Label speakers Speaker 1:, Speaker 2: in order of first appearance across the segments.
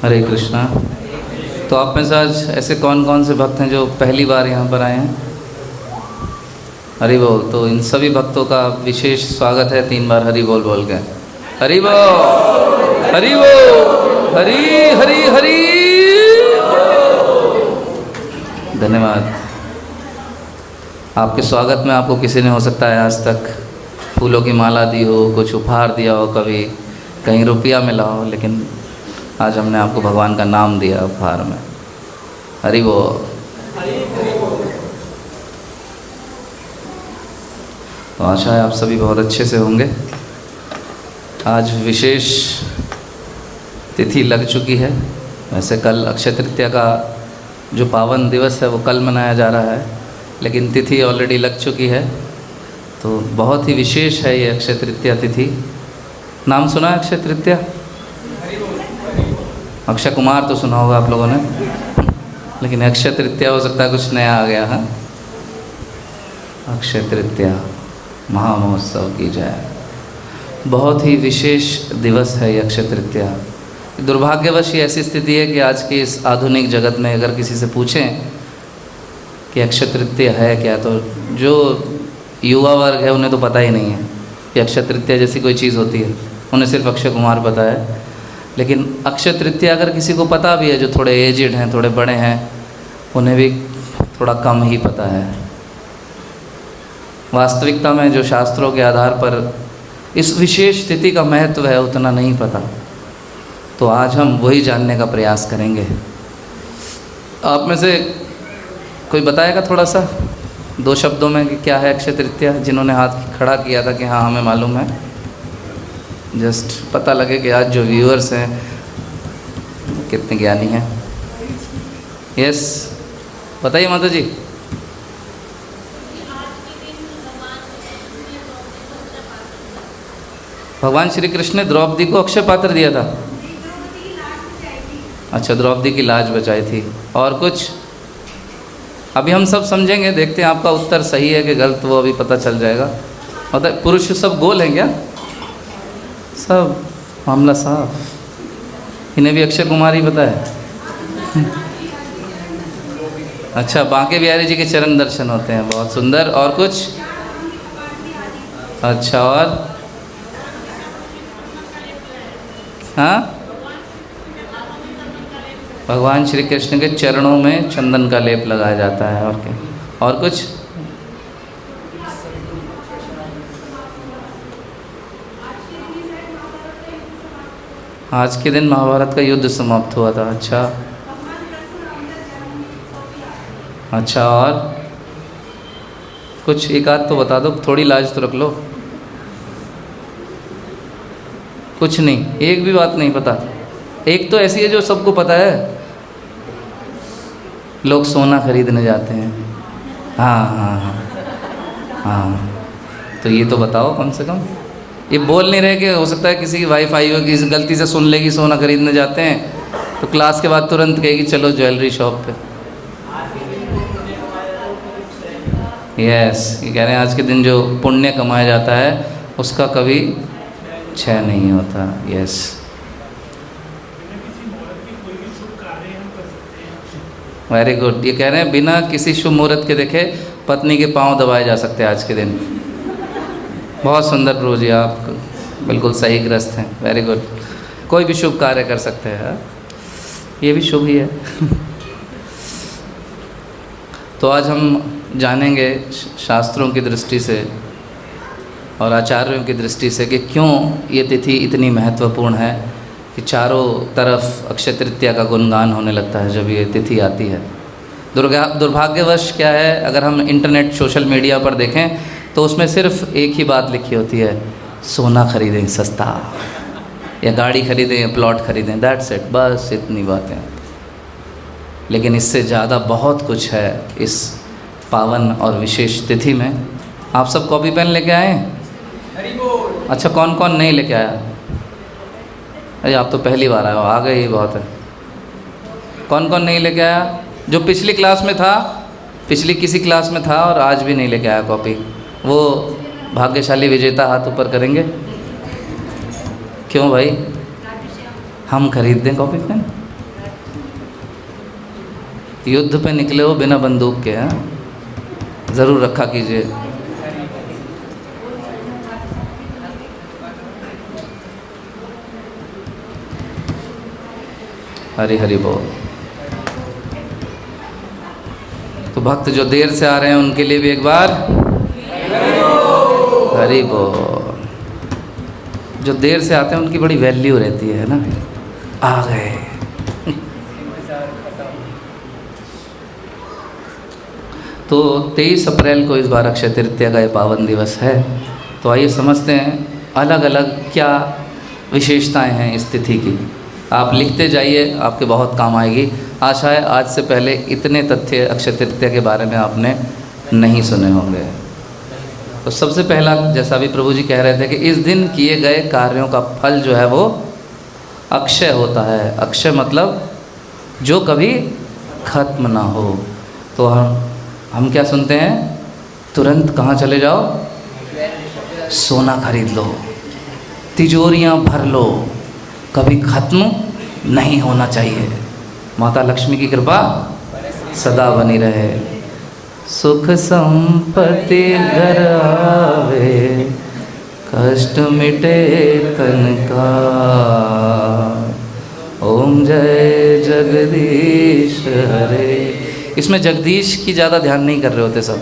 Speaker 1: हरे कृष्णा। तो आप में से आज ऐसे कौन कौन से भक्त हैं जो पहली बार यहाँ पर आए हैं? हरि बोल। तो इन सभी भक्तों का विशेष स्वागत है 3 बार हरि बोल बोल के। हरि बोल, हरि बोल, हरि हरि हरि। धन्यवाद। आपके स्वागत में आपको किसी ने हो सकता है आज तक फूलों की माला दी हो, कुछ उपहार दिया हो, कभी कहीं रुपया मिला हो, लेकिन आज हमने आपको भगवान का नाम दिया उपहार में। हरि बोल। तो आशा है आप सभी बहुत अच्छे से होंगे। आज विशेष तिथि लग चुकी है। वैसे कल अक्षय तृतीया का जो पावन दिवस है वो कल मनाया जा रहा है, लेकिन तिथि ऑलरेडी लग चुकी है। तो बहुत ही विशेष है ये अक्षय तृतीया तिथि। नाम सुना है अक्षय तृतीया? अक्षय कुमार तो सुना होगा आप लोगों ने, लेकिन अक्षय तृतीया हो सकता है कुछ नया आ गया है। अक्षय तृतीया महामहोत्सव की जय। बहुत ही विशेष दिवस है ये अक्षय तृतीया। दुर्भाग्यवश ये ऐसी स्थिति है कि आज के इस आधुनिक जगत में अगर किसी से पूछें कि अक्षय तृतीया है क्या, तो जो युवा वर्ग है उन्हें तो पता ही नहीं है कि अक्षय तृतीया जैसी कोई चीज़ होती है। उन्हें सिर्फ अक्षय कुमार पता है। लेकिन अक्षय तृतीया अगर किसी को पता भी है, जो थोड़े एजिड हैं, थोड़े बड़े हैं, उन्हें भी थोड़ा कम ही पता है। वास्तविकता में जो शास्त्रों के आधार पर इस विशेष तिथि का महत्व है उतना नहीं पता। तो आज हम वही जानने का प्रयास करेंगे। आप में से कोई बताएगा थोड़ा सा 2 शब्दों में कि क्या है अक्षय तृतीया? जिन्होंने हाथ खड़ा किया था कि हाँ हमें मालूम है, जस्ट पता लगे कि आज जो व्यूअर्स हैं कितने ज्ञानी हैं। यस, बताइए माता जी। भगवान श्री कृष्ण ने द्रौपदी को अक्षय पात्र दिया था। अच्छा, द्रौपदी की लाज बचाई थी। और कुछ? अभी हम सब समझेंगे, देखते हैं आपका उत्तर सही है कि गलत, वो अभी पता चल जाएगा। मतलब पुरुष सब गोल हैं क्या? सब मामला साफ। इन्हें भी अक्षय कुमार ही पता है। अच्छा, बांके बिहारी जी के चरण दर्शन होते हैं, बहुत सुंदर। और कुछ? अच्छा, और? हाँ, भगवान श्री कृष्ण के चरणों में चंदन का लेप लगाया जाता है। और क्या? और कुछ? आज के दिन महाभारत का युद्ध समाप्त हुआ था। अच्छा अच्छा, और कुछ एक आध तो बता दो, थोड़ी लाज तो रख लो। कुछ नहीं, एक भी बात नहीं पता। एक तो ऐसी है जो सबको पता है, लोग सोना खरीदने जाते हैं। हाँ हाँ हाँ हाँ, तो ये तो बताओ कम से कम। ये बोल नहीं रहे कि हो सकता है किसी की वाइफ आई हो, किसी गलती से सुन लेगी सोना खरीदने जाते हैं, तो क्लास के बाद तुरंत कहेगी चलो ज्वेलरी शॉप पे। यस, ये कह रहे हैं आज के दिन जो पुण्य कमाया जाता है उसका कभी क्षय नहीं होता। Yes, very good. ये कह रहे हैं बिना किसी शुभ मुहूर्त के देखे पत्नी के पांव दबाए जा सकते हैं आज के दिन। बहुत सुंदर प्रभु जी, आप बिल्कुल सही ग्रस्त हैं। Very good. कोई भी शुभ कार्य कर सकते हैं, ये भी शुभ ही है। तो आज हम जानेंगे शास्त्रों की दृष्टि से और आचार्यों की दृष्टि से कि क्यों ये तिथि इतनी महत्वपूर्ण है कि चारों तरफ अक्षय तृतीया का गुणगान होने लगता है जब ये तिथि आती है। दुर्भाग्यवश क्या है, अगर हम इंटरनेट सोशल मीडिया पर देखें तो उसमें सिर्फ एक ही बात लिखी होती है, सोना खरीदें सस्ता, या गाड़ी खरीदें या प्लॉट खरीदें, दैट्स इट, बस इतनी बातें। लेकिन इससे ज़्यादा बहुत कुछ है इस पावन और विशेष तिथि में। आप सब कॉपी पेन लेके आए हैं? अच्छा, कौन कौन नहीं लेके आया? अरे आप तो पहली बार आए हो, आ गए ही बहुत है। कौन कौन नहीं लेके आया? जो पिछली क्लास में था, पिछली किसी क्लास में था और आज भी नहीं लेके आया कॉपी, वो भाग्यशाली विजेता हाथ ऊपर करेंगे। क्यों भाई, हम खरीद दें कॉपी पेन? युद्ध पे निकले हो बिना बंदूक के, हैं, ज़रूर रखा कीजिए। हरि हरि बोल। तो भक्त जो देर से आ रहे हैं उनके लिए भी एक बार हरि बोल। जो देर से आते हैं उनकी बड़ी वैल्यू रहती है ना, आ गए। तो 23 अप्रैल को इस बार अक्षय तृतीया का ये पावन दिवस है। तो आइए समझते हैं अलग अलग क्या विशेषताएं हैं इस तिथि की। आप लिखते जाइए, आपके बहुत काम आएगी। आशा है आज से पहले इतने तथ्य अक्षय तृतीया के बारे में आपने नहीं सुने होंगे। तो सबसे पहला, जैसा भी प्रभु जी कह रहे थे कि इस दिन किए गए कार्यों का फल जो है वो अक्षय होता है। अक्षय मतलब जो कभी खत्म ना हो। तो हम क्या सुनते हैं, तुरंत कहाँ चले जाओ, सोना खरीद लो, तिजोरियाँ भर लो, कभी खत्म नहीं होना चाहिए। माता लक्ष्मी की कृपा सदा बनी रहे। सुख संपत्ति घर आवे, कष्ट मिटे तन का, ओम जय जगदीश हरे। इसमें जगदीश की ज़्यादा ध्यान नहीं कर रहे होते सब।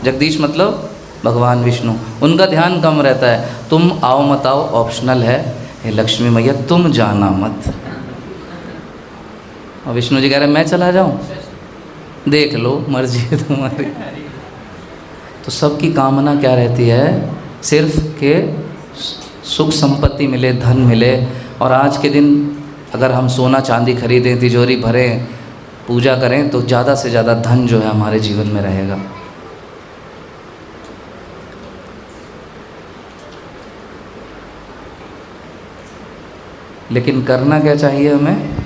Speaker 1: जगदीश मतलब भगवान विष्णु, उनका ध्यान कम रहता है। तुम आओ मत आओ ऑप्शनल है, हे लक्ष्मी मैया तुम जाना मत। और विष्णु जी कह रहे हैं मैं चला जाऊं, देख लो मर्जी है तुम्हारी। तो सबकी कामना क्या रहती है, सिर्फ के सुख संपत्ति मिले, धन मिले। और आज के दिन अगर हम सोना चांदी खरीदें, तिजोरी भरें, पूजा करें, तो ज़्यादा से ज़्यादा धन जो है हमारे जीवन में रहेगा। लेकिन करना क्या चाहिए हमें,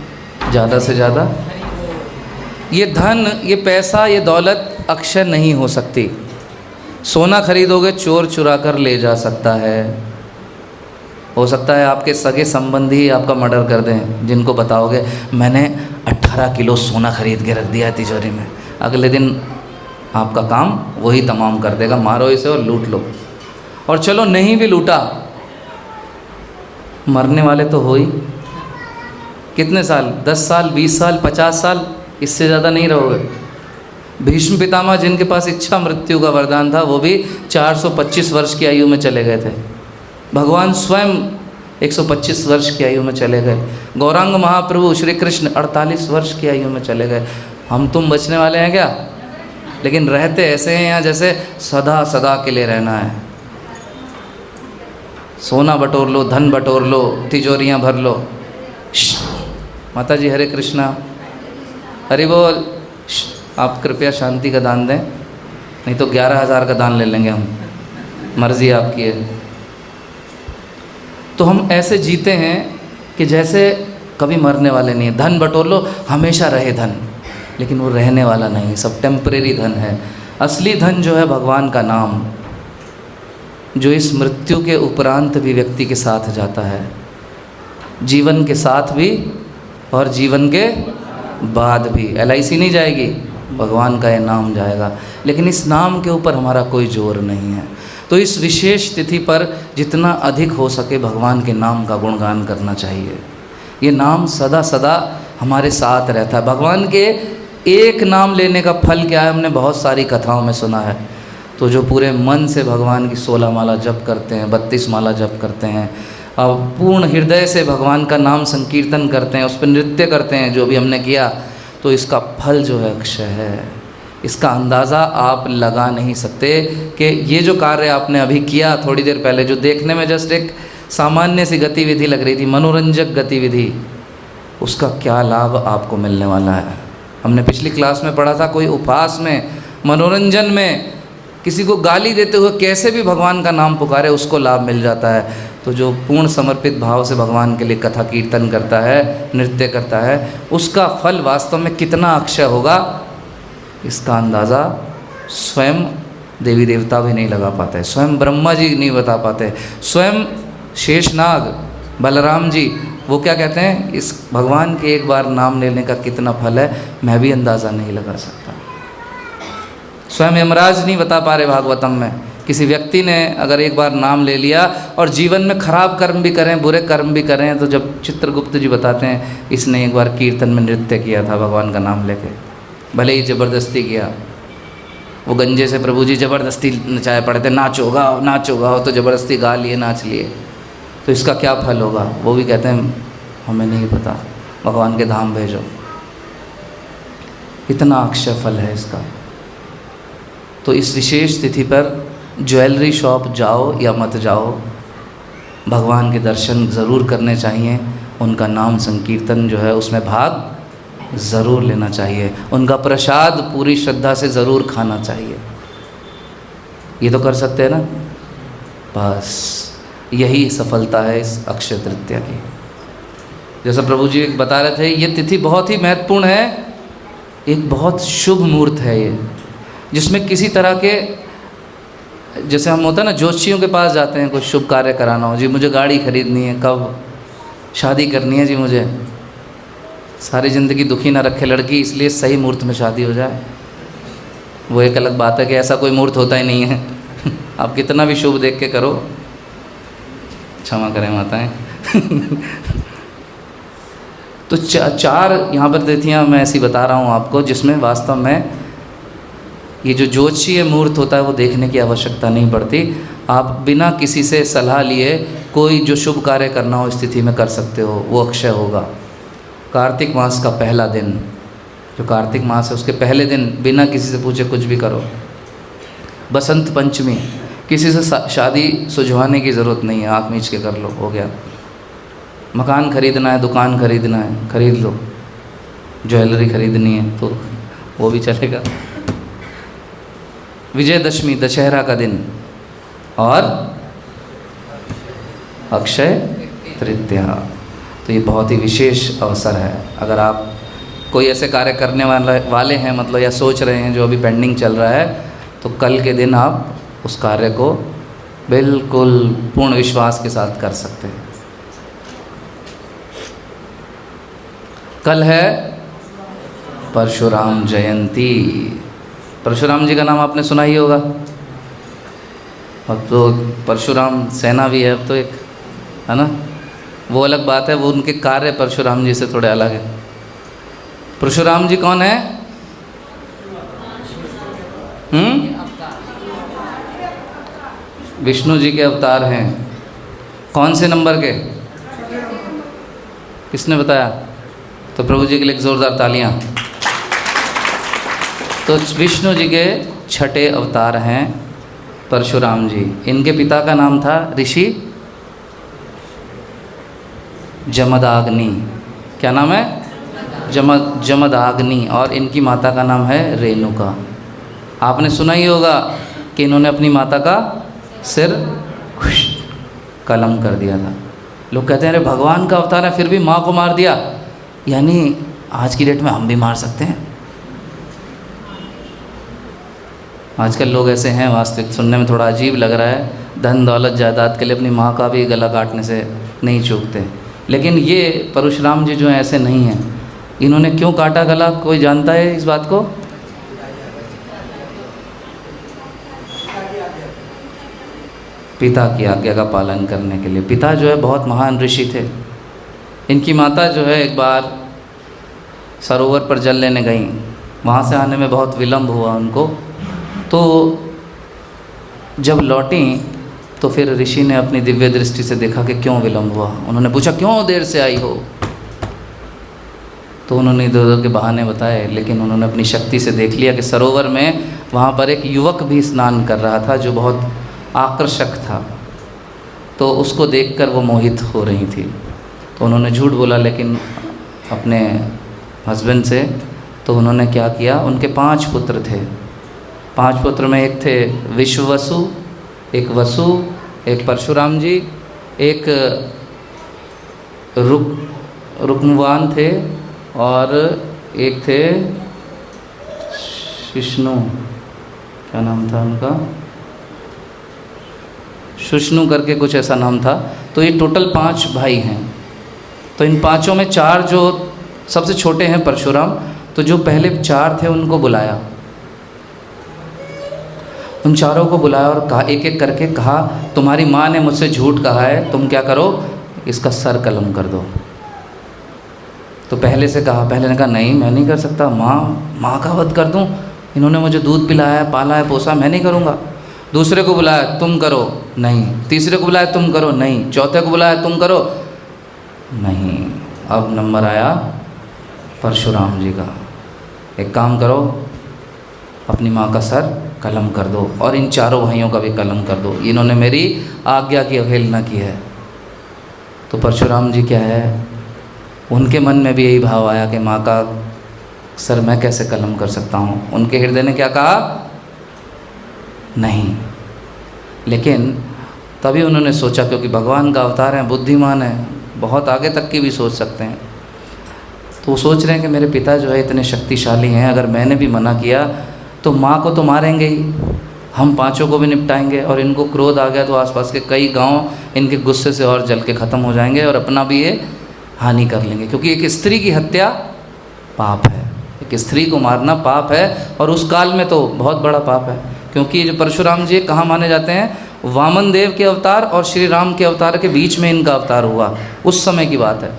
Speaker 1: ज़्यादा से ज़्यादा। ये धन, ये पैसा, ये दौलत अक्षय नहीं हो सकती। सोना खरीदोगे चोर चुरा कर ले जा सकता है। हो सकता है आपके सगे संबंधी आपका मर्डर कर दें, जिनको बताओगे मैंने 18 किलो सोना खरीद के रख दिया है तिजोरी में। अगले दिन आपका काम वही तमाम कर देगा, मारो इसे और लूट लो। और चलो नहीं भी लूटा, मरने वाले तो हो ही। कितने साल, 10 साल, 20 साल, 50 साल, इससे ज़्यादा नहीं रहोगे। भीष्म पितामह जिनके पास इच्छा मृत्यु का वरदान था, वो भी 425 वर्ष की आयु में चले गए थे। भगवान स्वयं 125 वर्ष की आयु में चले गए। गौरांग महाप्रभु श्री कृष्ण 48 वर्ष की आयु में चले गए। हम तुम बचने वाले हैं क्या? लेकिन रहते ऐसे हैं यहाँ जैसे सदा सदा के लिए रहना है। सोना बटोर लो, धन बटोर लो, तिजोरियाँ भर लो। माता जी हरे कृष्णा, हरि बोल। आप कृपया शांति का दान दें, नहीं तो 11,000 का दान ले लेंगे हम, मर्जी आपकी है। तो हम ऐसे जीते हैं कि जैसे कभी मरने वाले नहीं है। धन बटोर लो, हमेशा रहे धन, लेकिन वो रहने वाला नहीं, सब टेम्परेरी धन है। असली धन जो है भगवान का नाम, जो इस मृत्यु के उपरांत भी व्यक्ति के साथ जाता है, जीवन के साथ भी और जीवन के बाद भी। LIC नहीं जाएगी, भगवान का ये नाम जाएगा। लेकिन इस नाम के ऊपर हमारा कोई जोर नहीं है। तो इस विशेष तिथि पर जितना अधिक हो सके भगवान के नाम का गुणगान करना चाहिए। ये नाम सदा सदा हमारे साथ रहता है। भगवान के एक नाम लेने का फल क्या है, हमने बहुत सारी कथाओं में सुना है। तो जो पूरे मन से भगवान की 16 माला जप करते हैं, 32 माला जप करते हैं, और पूर्ण हृदय से भगवान का नाम संकीर्तन करते हैं, उस पर नृत्य करते हैं, जो भी हमने किया, तो इसका फल जो है अक्षय है। इसका अंदाज़ा आप लगा नहीं सकते कि ये जो कार्य आपने अभी किया थोड़ी देर पहले, जो देखने में जस्ट एक सामान्य सी गतिविधि लग रही थी, मनोरंजक गतिविधि, उसका क्या लाभ आपको मिलने वाला है। हमने पिछली क्लास में पढ़ा था, कोई उपहास में, मनोरंजन में किसी को गाली देते हुए कैसे भी भगवान का नाम पुकारे, उसको लाभ मिल जाता है। तो जो पूर्ण समर्पित भाव से भगवान के लिए कथा कीर्तन करता है, नृत्य करता है, उसका फल वास्तव में कितना अक्षय होगा, इसका अंदाज़ा स्वयं देवी देवता भी नहीं लगा पाते, स्वयं ब्रह्मा जी नहीं बता पाते, स्वयं शेषनाग बलराम जी वो क्या कहते हैं, इस भगवान के एक बार नाम लेने का कितना फल है मैं भी अंदाज़ा नहीं लगा सकता। स्वयं यमराज नहीं बता पा रहे भागवतम में, किसी व्यक्ति ने अगर एक बार नाम ले लिया और जीवन में खराब कर्म भी करें, बुरे कर्म भी करें, तो जब चित्रगुप्त जी बताते हैं इसने एक बार कीर्तन में नृत्य किया था भगवान का नाम लेके, भले ही ज़बरदस्ती किया, वो गंजे से प्रभु जी ज़बरदस्ती नचाए पड़े थे, नाचो गाओ नाचो गाओ, तो ज़बरदस्ती गा लिए नाच लिए, तो इसका क्या फल होगा। वो भी कहते हैं हमें नहीं पता, भगवान के धाम भेजो। इतना अक्षय फल है इसका। तो इस विशेष तिथि पर ज्वेलरी शॉप जाओ या मत जाओ, भगवान के दर्शन ज़रूर करने चाहिए, उनका नाम संकीर्तन जो है उसमें भाग ज़रूर लेना चाहिए, उनका प्रसाद पूरी श्रद्धा से ज़रूर खाना चाहिए। ये तो कर सकते हैं ना, बस यही सफलता है इस अक्षय तृतीया की। जैसा प्रभु जी बता रहे थे, ये तिथि बहुत ही महत्वपूर्ण है, एक बहुत शुभ मुहूर्त है ये, जिसमें किसी तरह के, जैसे हम होता है ना ज्योतिषियों के पास जाते हैं कुछ शुभ कार्य कराना हो, जी मुझे गाड़ी खरीदनी है, कब शादी करनी है, जी मुझे सारी ज़िंदगी दुखी ना रखे लड़की, इसलिए सही मुहूर्त में शादी हो जाए। वो एक अलग बात है कि ऐसा कोई मुहूर्त होता ही नहीं है आप कितना भी शुभ देख के करो, क्षमा करें माताएं तो चार यहाँ पर तिथियाँ मैं ऐसी बता रहा हूँ आपको, जिसमें वास्तव में ये जो ज्योतिषीय मुहूर्त होता है वो देखने की आवश्यकता नहीं पड़ती। आप बिना किसी से सलाह लिए कोई जो शुभ कार्य करना हो इस तिथि में कर सकते हो, वो अक्षय होगा। कार्तिक मास का पहला दिन, जो कार्तिक मास है उसके पहले दिन बिना किसी से पूछे कुछ भी करो। बसंत पंचमी, किसी से शादी सुझवाने की ज़रूरत नहीं है, आँख मीच के कर लो, हो गया। मकान खरीदना है, दुकान खरीदना है, खरीद लो। ज्वेलरी खरीदनी है तो वो भी चलेगा। विजयदशमी, दशहरा का दिन, और अक्षय तृतीया, तो ये बहुत ही विशेष अवसर है। अगर आप कोई ऐसे कार्य करने वाले हैं, मतलब या सोच रहे हैं जो अभी पेंडिंग चल रहा है, तो कल के दिन आप उस कार्य को बिल्कुल पूर्ण विश्वास के साथ कर सकते हैं। कल है परशुराम जयंती। परशुराम जी का नाम आपने सुना ही होगा। अब तो परशुराम सेना भी है अब तो एक, है ना, वो अलग बात है, वो उनके कार्य परशुराम जी से थोड़े अलग है। परशुराम जी कौन है? विष्णु जी के अवतार हैं। कौन से नंबर के? किसने बताया? तो प्रभु जी के लिए ज़ोरदार तालियां। तो विष्णु जी के छठे अवतार हैं परशुराम जी। इनके पिता का नाम था ऋषि जमदाग्नि। क्या नाम है? जमदाग्नि। और इनकी माता का नाम है रेणुका। आपने सुना ही होगा कि इन्होंने अपनी माता का सिर कलम कर दिया था। लोग कहते हैं अरे भगवान का अवतार है फिर भी माँ को मार दिया, यानी आज की डेट में हम भी मार सकते हैं। आजकल लोग ऐसे हैं, वास्तविक सुनने में थोड़ा अजीब लग रहा है, धन दौलत जायदाद के लिए अपनी माँ का भी गला काटने से नहीं चूकते। लेकिन ये परशुराम जी जो हैं ऐसे नहीं हैं। इन्होंने क्यों काटा गला, कोई जानता है इस बात को? पिता की आज्ञा का पालन करने के लिए। पिता जो है बहुत महान ऋषि थे। इनकी माता जो है एक बार सरोवर पर जल लेने गई, वहाँ से आने में बहुत विलम्ब हुआ उनको। तो जब लौटी तो फिर ऋषि ने अपनी दिव्य दृष्टि से देखा कि क्यों विलम्ब हुआ। उन्होंने पूछा क्यों देर से आई हो? तो उन्होंने इधर उधर के बहाने बताए, लेकिन उन्होंने अपनी शक्ति से देख लिया कि सरोवर में वहाँ पर एक युवक भी स्नान कर रहा था जो बहुत आकर्षक था। तो उसको देखकर वो मोहित हो रही थी। तो उन्होंने झूठ बोला लेकिन अपने हस्बैंड से। तो उन्होंने क्या किया, उनके 5 पुत्र थे। 5 पुत्र में एक थे विश्ववसु, एक वसु, एक परशुराम जी, एक रुक्मवान थे, और एक थे शिष्णु, क्या नाम था उनका, शुष्णु करके कुछ ऐसा नाम था। तो ये टोटल 5 भाई हैं। तो इन पांचों में चार जो सबसे छोटे हैं परशुराम, तो जो पहले चार थे उनको बुलाया, उन चारों को बुलाया और कहा, एक एक करके कहा, तुम्हारी माँ ने मुझसे झूठ कहा है, तुम क्या करो, इसका सर कलम कर दो। तो पहले से कहा, पहले ने कहा नहीं मैं नहीं कर सकता, माँ का वध कर दूँ, इन्होंने मुझे दूध पिलाया है, पाला है, पोसा, मैं नहीं करूँगा। दूसरे को बुलाया, तुम करो, नहीं। तीसरे को बुलाया, तुम करो, नहीं। चौथे को बुलाया, तुम करो, नहीं। अब नंबर आया परशुराम जी का, एक काम करो, अपनी माँ का सर कलम कर दो और इन चारों भाइयों का भी कलम कर दो, इन्होंने मेरी आज्ञा की अवहेलना की है। तो परशुराम जी क्या है, उनके मन में भी यही भाव आया कि माँ का सर मैं कैसे कलम कर सकता हूँ। उनके हृदय ने क्या कहा, नहीं। लेकिन तभी उन्होंने सोचा, क्योंकि भगवान का अवतार है, बुद्धिमान है, बहुत आगे तक की भी सोच सकते हैं, तो वो सोच रहे हैं कि मेरे पिता जो है इतने शक्तिशाली हैं, अगर मैंने भी मना किया तो माँ को तो मारेंगे ही, हम पांचों को भी निपटाएंगे, और इनको क्रोध आ गया तो आसपास के कई गांव इनके गुस्से से और जल के ख़त्म हो जाएंगे और अपना भी ये हानि कर लेंगे, क्योंकि एक स्त्री की हत्या पाप है, एक स्त्री को मारना पाप है, और उस काल में तो बहुत बड़ा पाप है। क्योंकि जो परशुराम जी कहाँ माने जाते हैं, वामन देव के अवतार और श्री राम के अवतार के बीच में इनका अवतार हुआ, उस समय की बात है।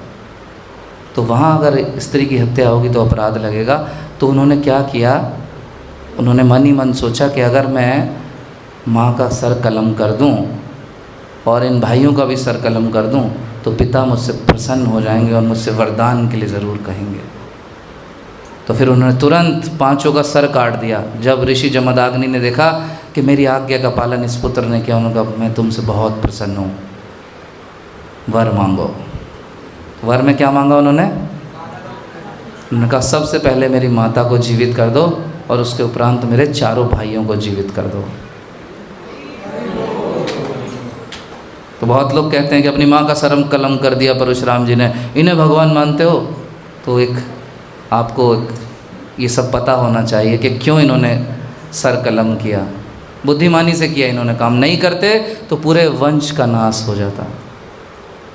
Speaker 1: तो वहाँ अगर स्त्री की हत्या होगी तो अपराध लगेगा। तो उन्होंने क्या किया, उन्होंने मन ही मन सोचा कि अगर मैं माँ का सर कलम कर दूँ और इन भाइयों का भी सर कलम कर दूँ तो पिता मुझसे प्रसन्न हो जाएंगे और मुझसे वरदान के लिए ज़रूर कहेंगे। तो फिर उन्होंने तुरंत पांचों का सर काट दिया। जब ऋषि जमदाग्नि ने देखा कि मेरी आज्ञा का पालन इस पुत्र ने किया, उन्होंने कहा मैं तुमसे बहुत प्रसन्न हूँ, वर मांगो। वर में क्या मांगा उन्होंने कहा सबसे पहले मेरी माता को जीवित कर दो और उसके उपरांत मेरे चारों भाइयों को जीवित कर दो। तो बहुत लोग कहते हैं कि अपनी माँ का सरम कलम कर दिया परशुराम जी ने, इन्हें भगवान मानते हो? तो आपको ये सब पता होना चाहिए कि क्यों इन्होंने सर कलम किया। बुद्धिमानी से किया इन्होंने काम, नहीं करते तो पूरे वंश का नाश हो जाता।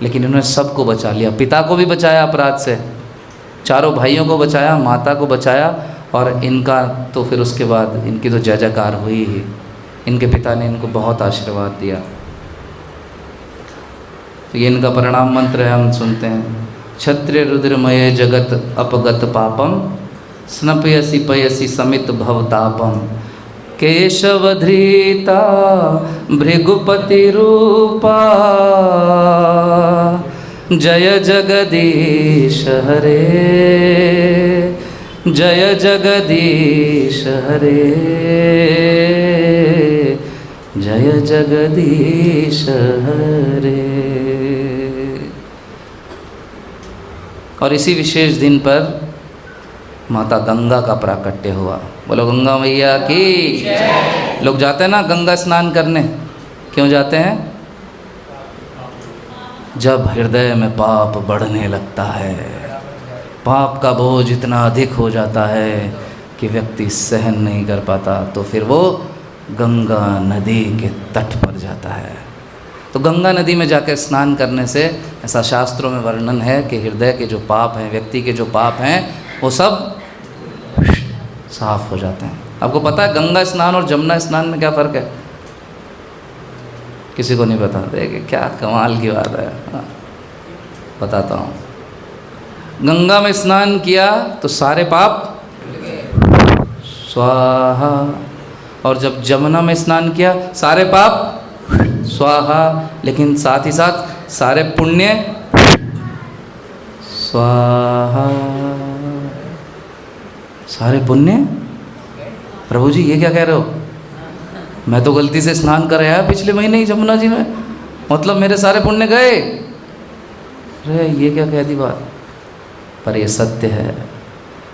Speaker 1: लेकिन इन्होंने सबको बचा लिया, पिता को भी बचाया अपराध से, चारों भाइयों को बचाया, माता को बचाया, और इनका तो फिर उसके बाद इनकी तो जय जयकार हुई ही। इनके पिता ने इनको बहुत आशीर्वाद दिया। तो ये इनका परिणाम मंत्र है, हम सुनते हैं, क्षत्रिय रुद्रमय जगत अपगत पापम स्नपयसि पयसि समित भवतापम केशवधृता भृगुपति रूपा जय जगदीश हरे, जय जगदीश हरे, जय जगदीश हरे। और इसी विशेष दिन पर माता गंगा का प्राकट्य हुआ। बोलो गंगा मैया की। लोग जाते हैं ना गंगा स्नान करने, क्यों जाते हैं? जब हृदय में पाप बढ़ने लगता है, पाप का बोझ इतना अधिक हो जाता है कि व्यक्ति सहन नहीं कर पाता, तो फिर वो गंगा नदी के तट पर जाता है। तो गंगा नदी में जाकर स्नान करने से, ऐसा शास्त्रों में वर्णन है कि हृदय के जो पाप हैं, व्यक्ति के जो पाप हैं, वो सब साफ हो जाते हैं। आपको पता है गंगा स्नान और जमुना स्नान में क्या फ़र्क है? किसी को नहीं पता? देखिए क्या कमाल की बात है। हाँ, बताता हूँ। गंगा में स्नान किया तो सारे पाप स्वाहा, और जब जमुना में स्नान किया सारे पाप स्वाहा, लेकिन साथ ही साथ सारे पुण्य स्वाहा। सारे पुण्य? प्रभु जी ये क्या कह रहे हो? मैं तो गलती से स्नान कर आया पिछले महीने ही जमुना जी में, मतलब मेरे सारे पुण्य गए? अरे ये क्या कह दी बात। पर ये सत्य है।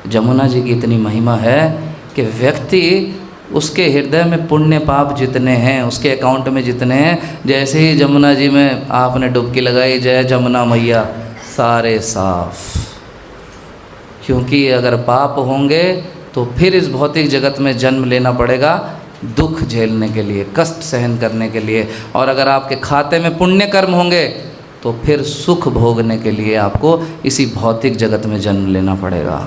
Speaker 1: जमुना जी की इतनी महिमा है कि व्यक्ति, उसके हृदय में पुण्य पाप जितने हैं, उसके अकाउंट में जितने हैं, जैसे ही जमुना जी में आपने डुबकी लगाई, जय जमुना मैया, सारे साफ। क्योंकि अगर पाप होंगे तो फिर इस भौतिक जगत में जन्म लेना पड़ेगा, दुख झेलने के लिए, कष्ट सहन करने के लिए। और अगर आपके खाते में पुण्य कर्म होंगे तो फिर सुख भोगने के लिए आपको इसी भौतिक जगत में जन्म लेना पड़ेगा।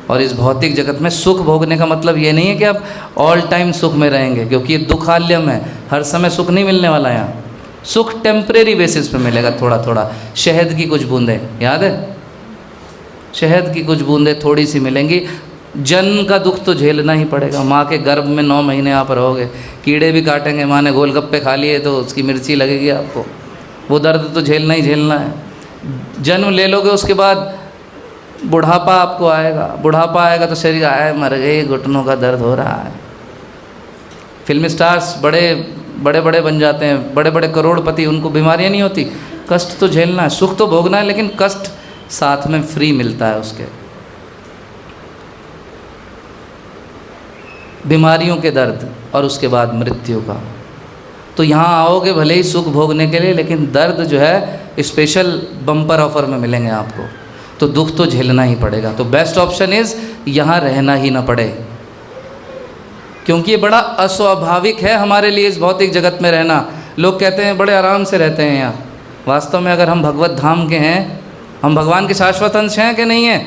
Speaker 1: और इस भौतिक जगत में सुख भोगने का मतलब ये नहीं है कि आप ऑल टाइम सुख में रहेंगे, क्योंकि ये दुखालयम है, हर समय सुख नहीं मिलने वाला। यहाँ सुख टेम्परेरी बेसिस पे मिलेगा, थोड़ा थोड़ा। शहद की कुछ बूंदें, याद है, शहद की कुछ बूंदें थोड़ी सी मिलेंगी। जन्म का दुख तो झेलना ही पड़ेगा। माँ के गर्भ में 9 महीने आप रहोगे, कीड़े भी काटेंगे, माँ ने गोलगप्पे खा लिए तो उसकी मिर्ची लगेगी आपको, वो दर्द तो झेलना ही झेलना है। जन्म ले लोगे, उसके बाद बुढ़ापा आपको आएगा। बुढ़ापा आएगा तो शरीर आए मर गए, घुटनों का दर्द हो रहा है। फिल्म स्टार्स बड़े बड़े बन जाते हैं, बड़े बड़े करोड़पति, उनको बीमारियां नहीं होती। कष्ट तो झेलना है, सुख तो भोगना है, लेकिन कष्ट साथ में फ्री मिलता है उसके। बीमारियों के दर्द और उसके बाद मृत्यु का। तो यहाँ आओगे भले ही सुख भोगने के लिए, लेकिन दर्द जो है स्पेशल बम्पर ऑफर में मिलेंगे आपको, तो दुख तो झेलना ही पड़ेगा। तो बेस्ट ऑप्शन इज़ यहाँ रहना ही ना पड़े, क्योंकि ये बड़ा अस्वाभाविक है हमारे लिए इस भौतिक जगत में रहना। लोग कहते हैं बड़े आराम से रहते हैं यहाँ। वास्तव में अगर हम भगवत धाम के हैं, हम भगवान के शाश्वत अंश हैं कि नहीं हैं,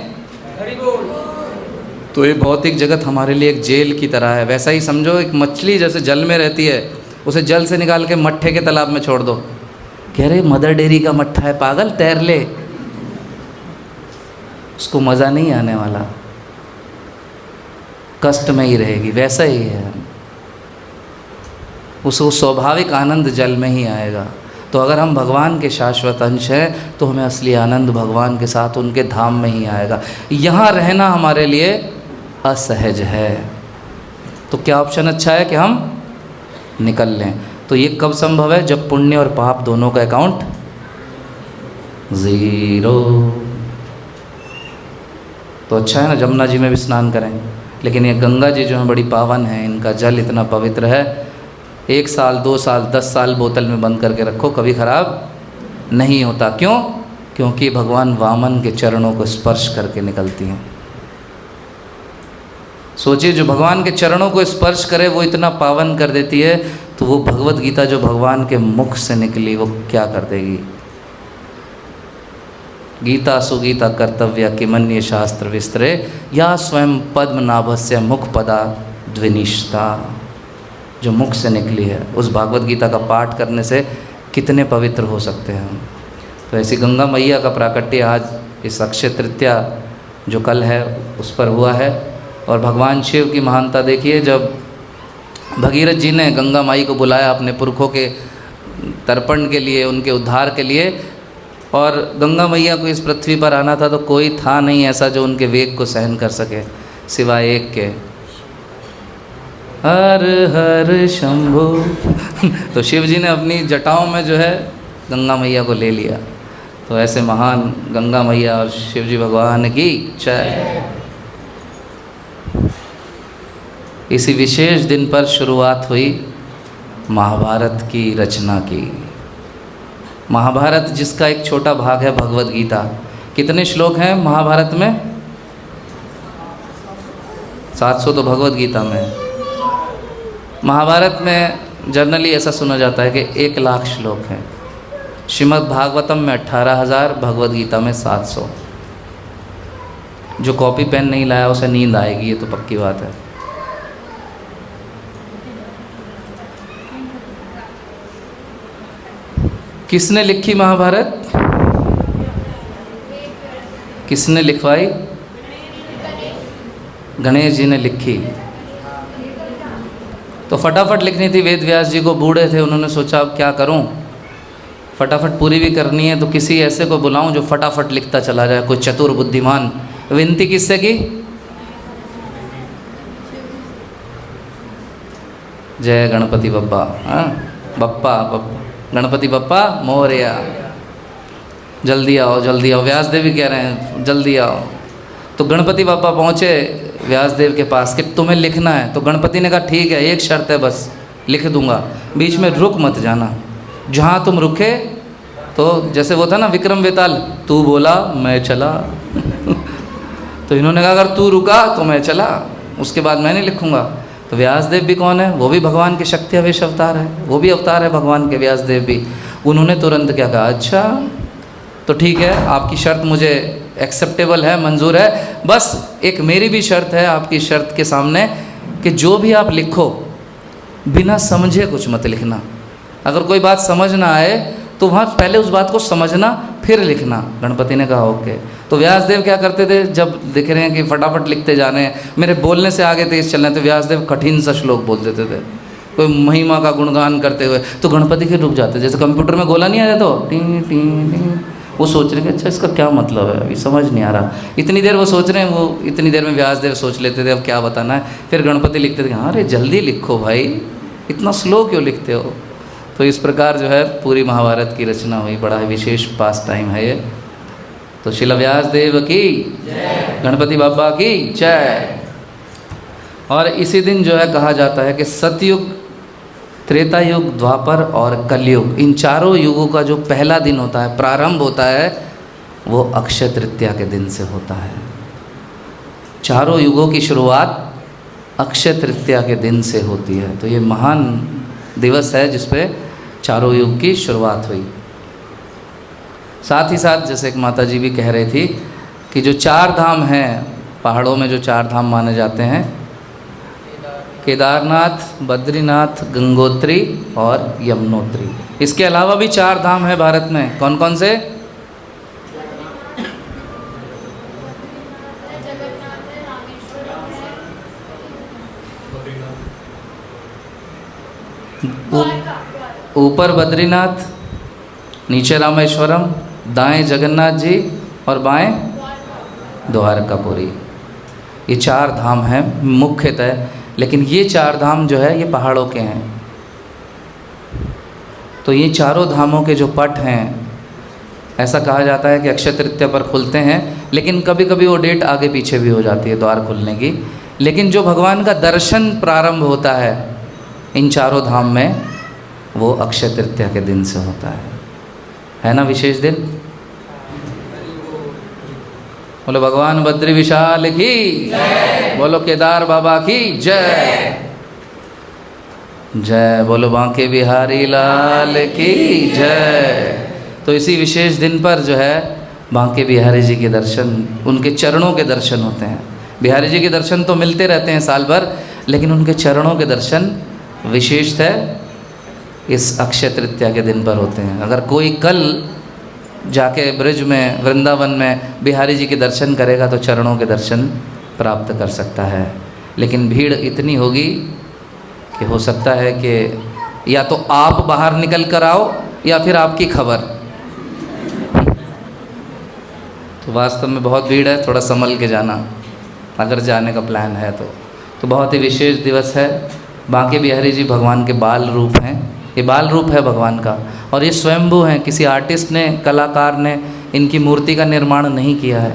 Speaker 1: तो ये भौतिक जगत हमारे लिए एक जेल की तरह है। वैसा ही समझो, एक मछली जैसे जल में रहती है, उसे जल से निकाल के मट्ठे के तालाब में छोड़ दो, कह रहे मदर डेयरी का मट्ठा है, पागल तैर ले, उसको मज़ा नहीं आने वाला, कष्ट में ही रहेगी। वैसा ही है, उसको स्वाभाविक आनंद जल में ही आएगा। तो अगर हम भगवान के शाश्वत अंश हैं, तो हमें असली आनंद भगवान के साथ उनके धाम में ही आएगा। यहाँ रहना हमारे लिए असहज है। तो क्या ऑप्शन अच्छा है कि हम निकल लें। तो ये कब संभव है? जब पुण्य और पाप दोनों का अकाउंट 0। तो अच्छा है ना, जमुना जी में भी स्नान करें, लेकिन ये गंगा जी जो है बड़ी पावन है, इनका जल इतना पवित्र है, 1 साल 2 साल 10 साल बोतल में बंद करके रखो, कभी खराब नहीं होता। क्यों? क्योंकि भगवान वामन के चरणों को स्पर्श करके निकलती हैं। सोचिए, जो भगवान के चरणों को स्पर्श करे वो इतना पावन कर देती है, तो वो भगवत गीता जो भगवान के मुख से निकली वो क्या कर देगी। गीता सुगीता कर्तव्य किमन्य शास्त्र विस्तरे, या स्वयं पद्मनाभस्य मुख पदा द्विनिष्ठा। जो मुख से निकली है, उस भागवत गीता का पाठ करने से कितने पवित्र हो सकते हैं हम। तो ऐसी गंगा मैया का प्राकट्य आज इस अक्षय तृतीया जो कल है उस पर हुआ है। और भगवान शिव की महानता देखिए, जब भगीरथ जी ने गंगा माई को बुलाया अपने पुरखों के तर्पण के लिए, उनके उद्धार के लिए, और गंगा मैया को इस पृथ्वी पर आना था, तो कोई था नहीं ऐसा जो उनके वेग को सहन कर सके, सिवाय एक के, हर हर शंभु। तो शिव जी ने अपनी जटाओं में जो है गंगा मैया को ले लिया। तो ऐसे महान गंगा मैया और शिव जी भगवान की जय। इसी विशेष दिन पर शुरुआत हुई महाभारत की रचना की। महाभारत जिसका एक छोटा भाग है भगवत गीता। कितने श्लोक हैं महाभारत में? 700 तो भगवत गीता में। महाभारत में जनरली ऐसा सुना जाता है कि 1 लाख श्लोक हैं। श्रीमद् भागवतम में 18,000, भगवत गीता में 700। जो कॉपी पेन नहीं लाया उसे नींद आएगी, ये तो पक्की बात है। किसने लिखी महाभारत? किसने लिखवाई? गणेश जी ने लिखी। तो फटाफट लिखनी थी। वेद व्यास जी को बूढ़े थे, उन्होंने सोचा अब क्या करूं, फटाफट पूरी भी करनी है, तो किसी ऐसे को बुलाऊं जो फटाफट लिखता चला जाए, कोई चतुर बुद्धिमान। विनती किससे की? जय गणपति बप्पा। हाँ, बप्पा बप्पा, गणपति बप्पा मोरया, जल्दी आओ जल्दी आओ। व्यासदेव भी कह रहे हैं जल्दी आओ। तो गणपति बप्पा पहुँचे व्यासदेव के पास कि तुम्हें लिखना है। तो गणपति ने कहा ठीक है, एक शर्त है बस, लिख दूंगा, बीच में रुक मत जाना। जहाँ तुम रुके, तो जैसे वो था ना विक्रम वेताल, तू बोला मैं चला। तो इन्होंने कहा अगर तू रुका तो मैं चला, उसके बाद मैं नहीं लिखूँगा। तो व्यासदेव भी कौन है? वो भी भगवान के शक्ति अवेश अवतार है, वो भी अवतार है भगवान के, व्यासदेव भी। उन्होंने तुरंत क्या कहा, अच्छा तो ठीक है, आपकी शर्त मुझे एक्सेप्टेबल है, मंजूर है, बस एक मेरी भी शर्त है आपकी शर्त के सामने कि जो भी आप लिखो बिना समझे कुछ मत लिखना। अगर कोई बात समझ ना आए तो वहाँ पहले उस बात को समझना फिर लिखना। गणपति ने कहा ओके। तो व्यासदेव क्या करते थे, जब देख रहे हैं कि फटाफट लिखते जा रहे हैं, मेरे बोलने से आगे तेज चल रहे हैं, तो व्यासदेव कठिन सा श्लोक बोल देते थे, कोई महिमा का गुणगान करते हुए, तो गणपति फिर रुक जाते। जैसे कंप्यूटर में गोला नहीं आ जाता, टी टी टी, वो सोच रहे हैं कि अच्छा इसका क्या मतलब है, अभी समझ नहीं आ रहा। इतनी देर वो सोच रहे हैं, वो इतनी देर में व्यासदेव सोच लेते थे अब क्या बताना है। फिर गणपति लिखते थे, हाँ अरे जल्दी लिखो भाई, इतना स्लो क्यों लिखते हो। तो इस प्रकार जो है पूरी महाभारत की रचना हुई। बड़ा विशेष पास टाइम है ये। तो श्रील व्यासदेव की जय, गणपति बाबा की जय। और इसी दिन जो है कहा जाता है कि सतयुग, त्रेता युग, द्वापर और कलयुग, इन चारों युगों का जो पहला दिन होता है, प्रारंभ होता है, वो अक्षय तृतीया के दिन से होता है। चारों युगों की शुरुआत अक्षय तृतीया के दिन से होती है। तो ये महान दिवस है जिस पे चारों युग की शुरुआत हुई। साथ ही साथ जैसे एक माता जी भी कह रही थी कि जो चार धाम हैं, पहाड़ों में जो चार धाम माने जाते हैं, केदारनाथ, बद्रीनाथ, गंगोत्री और यमुनोत्री। इसके अलावा भी चार धाम है भारत में। कौन कौन से? ऊपर बद्रीनाथ, नीचे रामेश्वरम, दाएं जगन्नाथ जी और बाएं द्वारकापुरी। ये चार धाम हैं मुख्यतः। लेकिन ये चार धाम जो है ये पहाड़ों के हैं। तो ये चारों धामों के जो पट हैं, ऐसा कहा जाता है कि अक्षय तृतीया पर खुलते हैं, लेकिन कभी कभी वो डेट आगे पीछे भी हो जाती है द्वार खुलने की। लेकिन जो भगवान का दर्शन प्रारंभ होता है इन चारों धाम में, वो अक्षय तृतीया के दिन से होता है ना विशेष दिन। बोलो भगवान बद्री विशाल की जय, बोलो केदार बाबा की जय जय, बोलो बांके बिहारी लाल की जय। तो इसी विशेष दिन पर जो है बांके बिहारी जी के दर्शन, उनके चरणों के दर्शन होते हैं। बिहारी जी के दर्शन तो मिलते रहते हैं साल भर, लेकिन उनके चरणों के दर्शन विशेषतः इस अक्षय तृतीया के दिन पर होते हैं। अगर कोई कल जाके ब्रज में, वृंदावन में बिहारी जी के दर्शन करेगा तो चरणों के दर्शन प्राप्त कर सकता है। लेकिन भीड़ इतनी होगी कि हो सकता है कि या तो आप बाहर निकल कर आओ या फिर आपकी खबर। तो वास्तव में बहुत भीड़ है, थोड़ा संभल के जाना अगर जाने का प्लान है तो बहुत ही विशेष दिवस है। बांके बिहारी जी भगवान के बाल रूप हैं। ये बाल रूप है भगवान का, और ये स्वयंभू हैं। किसी आर्टिस्ट ने, कलाकार ने इनकी मूर्ति का निर्माण नहीं किया है।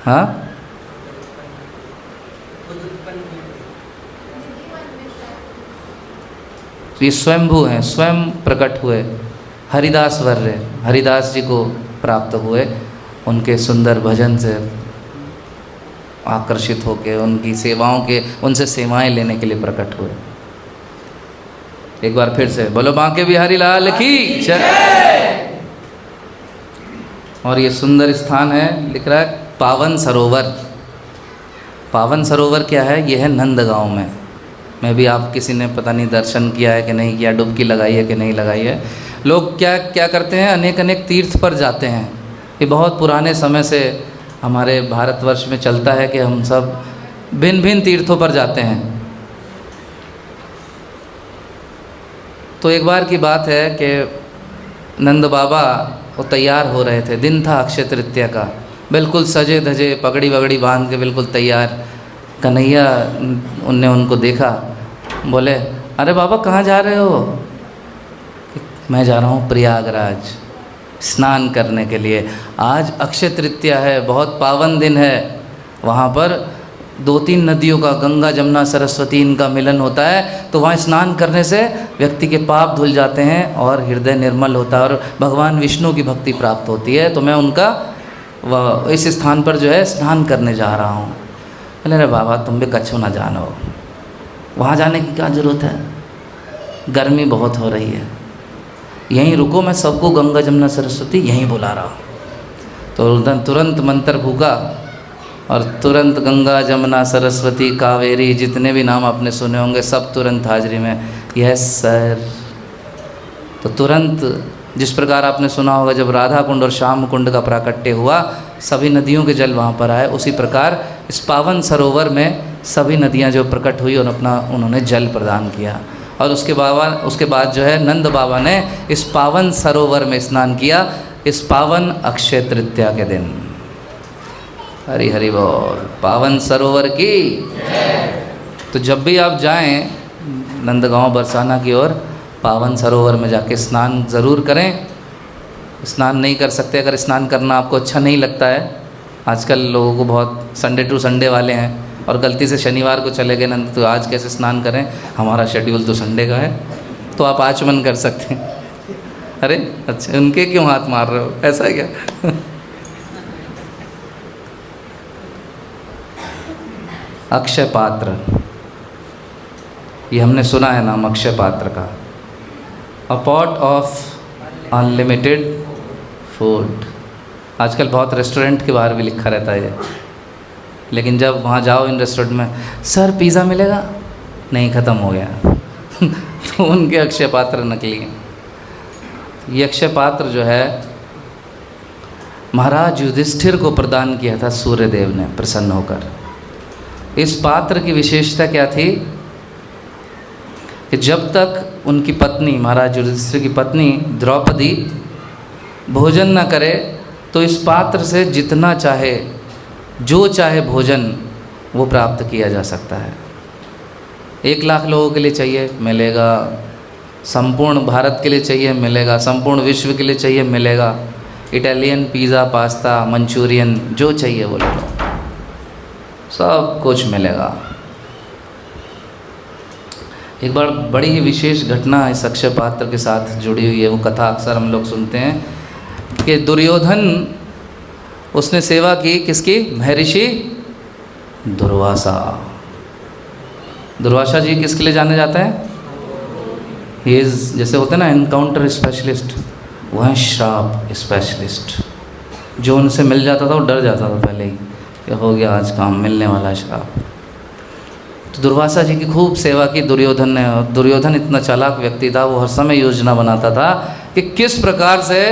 Speaker 1: हाँ, ये स्वयंभू हैं, स्वयं प्रकट हुए। हरिदास वर्य, हरिदास जी को प्राप्त हुए, उनके सुंदर भजन से आकर्षित होकर उनकी सेवाओं के, उनसे सेवाएं लेने के लिए प्रकट हुए। एक बार फिर से बोलो बांके बिहारी लाल की जय। और ये सुंदर स्थान है, लिख रहा है पावन सरोवर। पावन सरोवर क्या है? ये है नंदगांव में। मैं भी, आप किसी ने पता नहीं दर्शन किया है कि नहीं किया, डुबकी लगाई है कि नहीं लगाई है। लोग क्या क्या करते हैं, अनेक अनेक तीर्थ पर जाते हैं। ये बहुत पुराने समय से हमारे भारतवर्ष में चलता है कि हम सब भिन्न भिन्न तीर्थों पर जाते हैं। तो एक बार की बात है कि नंद बाबा वो तैयार हो रहे थे। दिन था अक्षय तृतीया का, बिल्कुल सजे धजे, पगड़ी वगड़ी बांध के बिल्कुल तैयार। कन्हैया उनने उनको देखा, बोले अरे बाबा कहाँ जा रहे हो? मैं जा रहा हूँ प्रयागराज स्नान करने के लिए। आज अक्षय तृतीया है, बहुत पावन दिन है। वहाँ पर 2-3 नदियों का, गंगा जमुना सरस्वती, इनका मिलन होता है। तो वहाँ स्नान करने से व्यक्ति के पाप धुल जाते हैं और हृदय निर्मल होता है और भगवान विष्णु की भक्ति प्राप्त होती है। तो मैं उनका इस स्थान पर जो है स्नान करने जा रहा हूँ। बोले अरे बाबा तुम भी कच्छो ना जानो, वहाँ जाने की क्या ज़रूरत है, गर्मी बहुत हो रही है। यहीं रुको, मैं सबको गंगा जमुना सरस्वती यहीं बुला रहा हूँ। तो तुरंत मंत्र फूका और तुरंत गंगा जमुना सरस्वती कावेरी जितने भी नाम आपने सुने होंगे सब तुरंत हाजिरी में। Yes sir. तो तुरंत जिस प्रकार आपने सुना होगा जब राधा कुंड और श्याम कुंड का प्राकट्य हुआ, सभी नदियों के जल वहाँ पर आए, उसी प्रकार इस पावन सरोवर में सभी नदियाँ जो प्रकट हुई और अपना उन्होंने जल प्रदान किया। और उसके बाद जो है नंद बाबा ने इस पावन सरोवर में स्नान किया इस पावन अक्षय तृतीया के दिन। हरि हरि बोल, पावन सरोवर की। तो जब भी आप जाएं नंदगांव बरसाना की ओर, पावन सरोवर में जाके स्नान ज़रूर करें। स्नान नहीं कर सकते, अगर स्नान करना आपको अच्छा नहीं लगता है, आजकल लोगों को बहुत संडे टू संडे वाले हैं और गलती से शनिवार को चले गए नंद, तो आज कैसे स्नान करें, हमारा शेड्यूल तो संडे का है, तो आप आचमन कर सकते हैं। अरे अच्छा, उनके क्यों हाथ मार रहे हो, ऐसा है क्या? अक्षय पात्र, ये हमने सुना है नाम अक्षय पात्र का। अ पॉट ऑफ अनलिमिटेड फूड। आजकल बहुत रेस्टोरेंट के बाहर भी लिखा रहता है ये, लेकिन जब वहाँ जाओ इन रेस्टोरेंट में, सर पिज़्ज़ा मिलेगा, नहीं ख़त्म हो गया। तो उनके अक्षय पात्र नकली हैं। ये अक्षय पात्र जो है महाराज युधिष्ठिर को प्रदान किया था सूर्यदेव ने प्रसन्न होकर। इस पात्र की विशेषता क्या थी कि जब तक उनकी पत्नी, महाराज युधिष्ठिर की पत्नी द्रौपदी भोजन न करे, तो इस पात्र से जितना चाहे, जो चाहे भोजन वो प्राप्त किया जा सकता है। 1,00,000 लोगों के लिए चाहिए, मिलेगा। संपूर्ण भारत के लिए चाहिए, मिलेगा। संपूर्ण विश्व के लिए चाहिए, मिलेगा। इटालियन पिज़्ज़ा, पास्ता, मंचूरियन, जो चाहिए वो ले लो, सब कुछ मिलेगा। एक बार बड़ी ही विशेष घटना इस अक्षय पात्र के साथ जुड़ी हुई है। वो कथा अक्सर हम लोग सुनते हैं कि दुर्योधन, उसने सेवा की किसकी? महर्षि दुर्वासा। दुर्वासा जी किसके लिए जाने जाते हैं? ही इज़, जैसे होते हैं ना एनकाउंटर स्पेशलिस्ट, वो हैं श्राप स्पेशलिस्ट। जो उनसे मिल जाता था वो डर जाता था पहले ही कि हो गया आज काम, मिलने वाला है श्राप। तो दुर्वासा जी की खूब सेवा की दुर्योधन ने। और दुर्योधन इतना चालाक व्यक्ति था, वो हर समय योजना बनाता था कि किस प्रकार से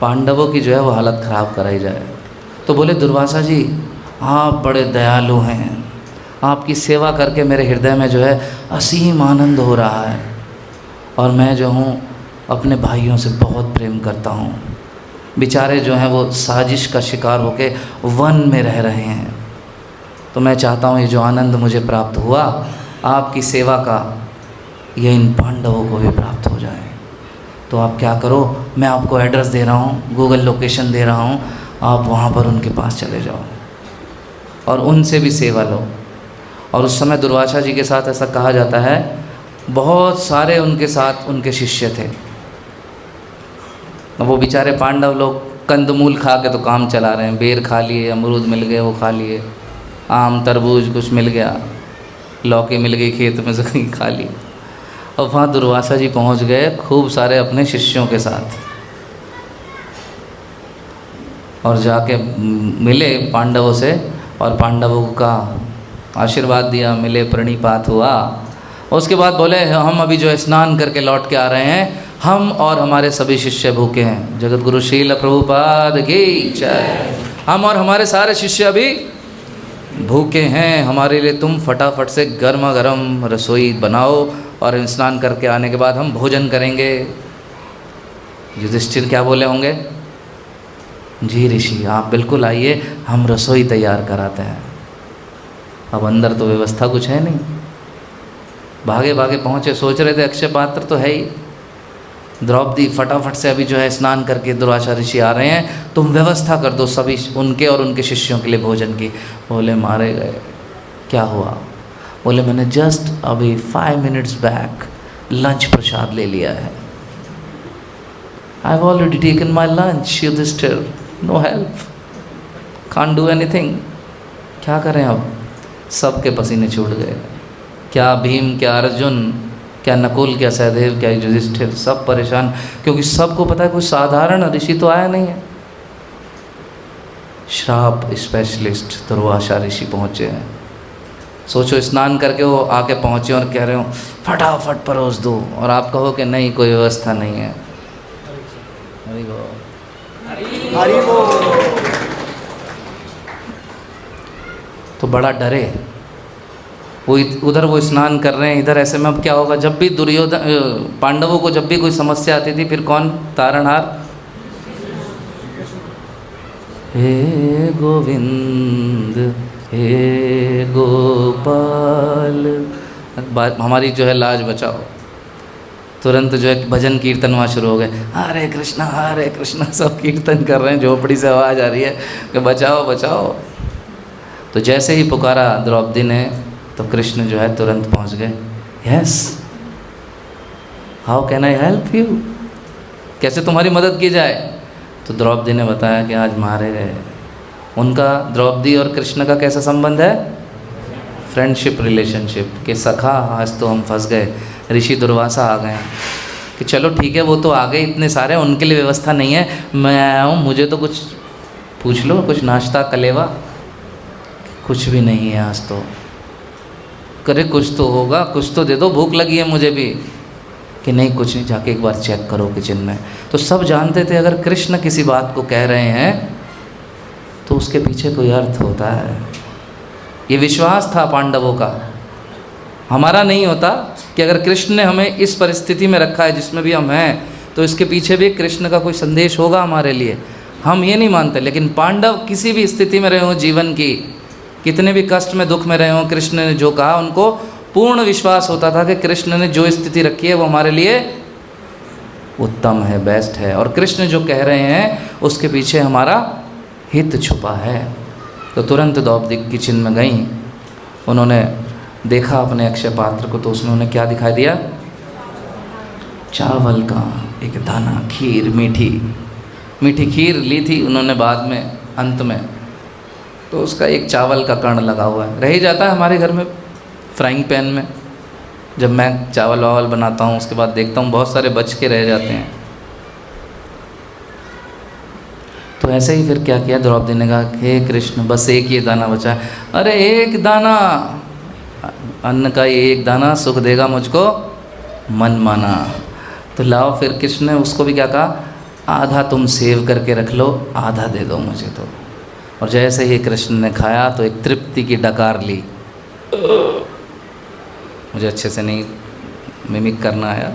Speaker 1: पांडवों की जो है वो हालत ख़राब कराई जाए। तो बोले दुर्वासा जी आप बड़े दयालु हैं, आपकी सेवा करके मेरे हृदय में जो है असीम आनंद हो रहा है, और मैं जो हूँ अपने भाइयों से बहुत प्रेम करता हूँ। बेचारे जो हैं वो साजिश का शिकार होके वन में रह रहे हैं, तो मैं चाहता हूँ ये जो आनंद मुझे प्राप्त हुआ आपकी सेवा का, ये इन पांडवों को भी प्राप्त हो जाए। तो आप क्या करो, मैं आपको एड्रेस दे रहा हूँ, गूगल लोकेशन दे रहा हूँ, आप वहाँ पर उनके पास चले जाओ और उनसे भी सेवा लो। और उस समय दुर्वासा जी के साथ ऐसा कहा जाता है, बहुत सारे उनके साथ उनके शिष्य थे। वो बेचारे पांडव लोग कंदमूल खा के तो काम चला रहे हैं, बेर खा लिए, अमरूद मिल गए वो खा लिए, आम तरबूज कुछ मिल गया, लौकी मिल गई खेत में से कहीं खा ली। और वहाँ दुर्वासा जी पहुँच गए खूब सारे अपने शिष्यों के साथ, और जाके मिले पांडवों से और पांडवों का आशीर्वाद दिया, मिले, प्रणिपात हुआ। उसके बाद बोले हम अभी जो है स्नान करके लौट के आ रहे हैं, हम और हमारे सभी शिष्य भूखे हैं। जगत गुरु श्रील प्रभुपाद की जय। हम और हमारे सारे शिष्य अभी भूखे हैं, हमारे लिए तुम फटाफट से गर्मा गर्म रसोई बनाओ और स्नान करके आने के बाद हम भोजन करेंगे। युधिष्ठिर क्या बोले होंगे? जी ऋषि आप बिल्कुल आइए, हम रसोई तैयार कराते हैं। अब अंदर तो व्यवस्था कुछ है नहीं, भागे भागे पहुँचे, सोच रहे थे अक्षय पात्र तो है ही। द्रौपदी फटाफट से अभी जो है स्नान करके दुर्वासा ऋषि आ रहे हैं, तुम व्यवस्था कर दो सभी उनके और उनके शिष्यों के लिए भोजन की। बोले मारे गए। क्या हुआ? बोले मैंने जस्ट अभी 5 मिनट्स बैक लंच प्रसाद ले लिया है। I have already taken my lunch Yudhishthir, no help, can't do anything. क्या करें अब? सबके पसीने छूट गए। क्या भीम, क्या अर्जुन, क्या नकुल, क्या सहदेव, क्या युधिष्ठिर, सब परेशान, क्योंकि सबको पता है कोई साधारण ऋषि तो आया नहीं है। श्राप स्पेशलिस्ट दुर्वासा ऋषि पहुँचे हैं। सोचो स्नान करके वो आके पहुँचे और कह रहे हो फटाफट परोस दो, और आप कहो कि नहीं कोई व्यवस्था नहीं है। हरि बोल,
Speaker 2: हरि बोल।
Speaker 1: तो बड़ा डरे वो, उधर वो स्नान कर रहे हैं, इधर ऐसे में अब क्या होगा। जब भी दुर्योधन पांडवों को जब भी कोई समस्या आती थी, फिर कौन तारणहार, हे गोविंद हे गोपाल, हमारी जो है लाज बचाओ। तुरंत जो है भजन कीर्तन वहाँ शुरू हो गए, हरे कृष्णा सब कीर्तन कर रहे हैं, झोपड़ी से आवाज़ आ रही है कि बचाओ बचाओ। तो जैसे ही पुकारा द्रौपदी ने, तो कृष्ण जो है तुरंत पहुँच गए। Yes, how can I help you, कैसे तुम्हारी मदद की जाए। तो द्रौपदी ने बताया कि आज मारे गए। उनका द्रौपदी और कृष्ण का कैसा संबंध है, फ्रेंडशिप रिलेशनशिप, के सखा आज तो हम फंस गए, ऋषि दुर्वासा आ गए कि चलो ठीक है वो तो आ गए इतने सारे, उनके लिए व्यवस्था नहीं है, मैं आया हूँ, मुझे तो कुछ पूछ लो, कुछ नाश्ता कलेवा। कुछ भी नहीं है आज तो, करे कुछ तो होगा, कुछ तो दे दो, भूख लगी है मुझे भी। कि नहीं कुछ नहीं, जाके एक बार चेक करो किचन में। तो सब जानते थे अगर कृष्ण किसी बात को कह रहे हैं तो उसके पीछे कोई अर्थ होता है। ये विश्वास था पांडवों का, हमारा नहीं होता कि अगर कृष्ण ने हमें इस परिस्थिति में रखा है जिसमें भी हम हैं, तो इसके पीछे भी कृष्ण का कोई संदेश होगा हमारे लिए। हम ये नहीं मानते, लेकिन पांडव किसी भी स्थिति में रहे हों जीवन की, कितने भी कष्ट में दुख में रहे हों, कृष्ण ने जो कहा उनको पूर्ण विश्वास होता था कि कृष्ण ने जो स्थिति रखी है वो हमारे लिए उत्तम है, बेस्ट है, और कृष्ण जो कह रहे हैं उसके पीछे हमारा हित छुपा है। तो तुरंत द्रौपदी किचन में गई, उन्होंने देखा अपने अक्षय पात्र को, तो उसमें उन्हें क्या दिखाई दिया, चावल का एक दाना, खीर, मीठी खीर ली थी उन्होंने बाद में अंत में, तो उसका एक चावल का कण लगा हुआ है। रह ही जाता है हमारे घर में फ्राइंग पैन में, जब मैं चावल वावल बनाता हूँ उसके बाद देखता हूँ बहुत सारे बच के रह जाते हैं। तो ऐसे ही फिर क्या किया, द्रौपदी ने कहा हे कृष्ण बस एक ही दाना बचा है। अरे एक दाना, अन्न का ये एक दाना सुख देगा मुझको मन माना। तो लाओ, फिर कृष्ण ने उसको भी क्या कहा, आधा तुम सेव करके रख लो, आधा दे दो मुझे। तो और जैसे ही कृष्ण ने खाया तो एक तृप्ति की डकार ली। मुझे अच्छे से नहीं मिमिक करना आया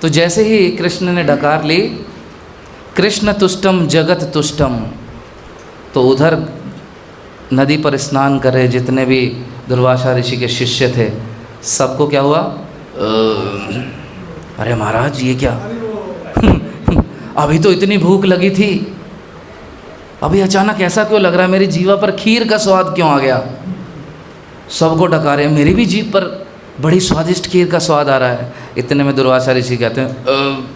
Speaker 1: तो जैसे ही कृष्ण ने डकार ली, कृष्ण तुष्टम जगत तुष्टम, तो उधर नदी पर स्नान करे जितने भी दुर्वासा ऋषि के शिष्य थे, सबको क्या हुआ, अरे महाराज ये क्या अभी तो इतनी भूख लगी थी, अभी अचानक ऐसा क्यों लग रहा है, मेरी जीवा पर खीर का स्वाद क्यों आ गया। सबको डकारे, मेरी भी जीभ पर बड़ी स्वादिष्ट खीर का स्वाद आ रहा है। इतने में दुर्वासा ऋषि कहते हैं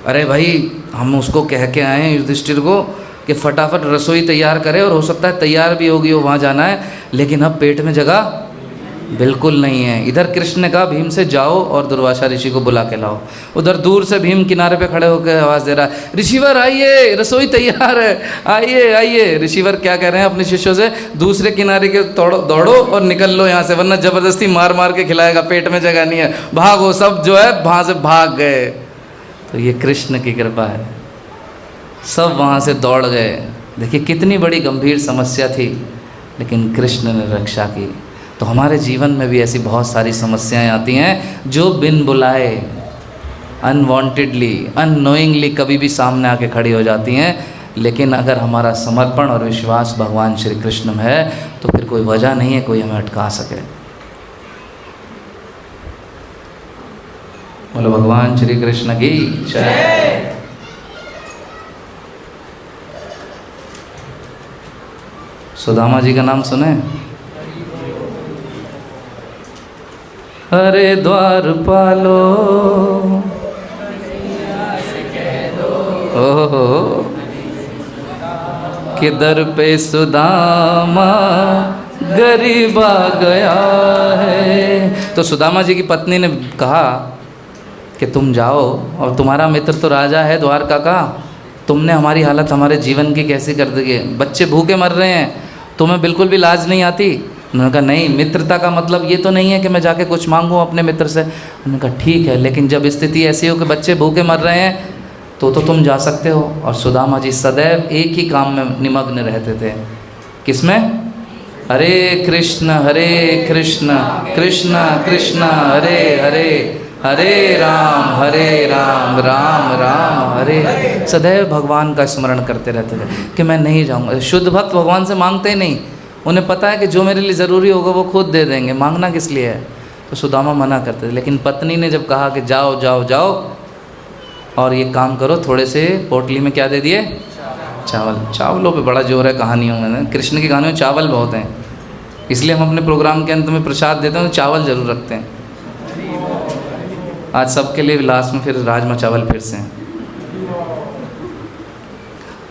Speaker 1: अरे भाई हम उसको कह के आए हैं युधिष्ठिर को कि फटाफट रसोई तैयार करे, और हो सकता है तैयार भी होगी, वो वहाँ जाना है, लेकिन अब पेट में जगह बिल्कुल नहीं है। इधर कृष्ण ने कहा भीम से जाओ और दुर्वासा ऋषि को बुला के लाओ। उधर दूर से भीम किनारे पे खड़े होकर आवाज़ दे रहा है, ऋषिवर आइए, रसोई तैयार है, आइए आइए। ऋषिवर क्या कह रहे हैं अपने शिष्यों से, दूसरे किनारे के दौड़ो और निकल लो यहाँ से, वरना ज़बरदस्ती मार मार के खिलाएगा, पेट में जगह नहीं है, भागो। सब जो है वहाँ से भाग गए। तो ये कृष्ण की कृपा है, सब वहाँ से दौड़ गए। देखिए कितनी बड़ी गंभीर समस्या थी, लेकिन कृष्ण ने रक्षा की। तो हमारे जीवन में भी ऐसी बहुत सारी समस्याएं आती हैं जो बिन बुलाए, अनवांटेडली, अननोइंगली कभी भी सामने आके खड़ी हो जाती हैं। लेकिन अगर हमारा समर्पण और विश्वास भगवान श्री कृष्ण में है तो फिर कोई वजह नहीं है कोई हमें अटका सके। बोलो भगवान श्री कृष्ण की जय। सुदामा जी का नाम सुने, हरे द्वार पालो, ओहो कि दर पे सुदामा गरीब आ गया है। तो सुदामा जी की पत्नी ने कहा कि तुम जाओ, और तुम्हारा मित्र तो राजा है द्वारका का, तुमने हमारी हालत हमारे जीवन की कैसी कर दी है, बच्चे भूखे मर रहे हैं, तुम्हें बिल्कुल भी लाज नहीं आती। उन्होंने कहा नहीं, मित्रता का मतलब ये तो नहीं है कि मैं जाके कुछ मांगूँ अपने मित्र से। उन्होंने कहा ठीक है, लेकिन जब स्थिति ऐसी हो कि बच्चे भूखे मर रहे हैं तो तुम जा सकते हो। और सुदामा जी सदैव एक ही काम में निमग्न रहते थे। किसमें? हरे कृष्ण कृष्ण कृष्ण हरे हरे, हरे राम राम राम हरे हरे। सदैव भगवान का स्मरण करते रहते थे कि मैं नहीं जाऊंगा। शुद्ध भक्त भगवान से मांगते ही नहीं, उन्हें पता है कि जो मेरे लिए ज़रूरी होगा वो खुद दे देंगे, मांगना किस लिए है। तो सुदामा मना करते थे, लेकिन पत्नी ने जब कहा कि जाओ जाओ जाओ और ये काम करो, थोड़े से पोटली में क्या दे दिए? चावल। चावलों पे बड़ा जोर है कहानियों में, कृष्ण की कहानियों में चावल बहुत हैं, इसलिए हम अपने प्रोग्राम के अंत में प्रसाद देते हैं तो चावल ज़रूर रखते हैं। आज सबके लिए लास्ट में फिर राजमा चावल फिर से।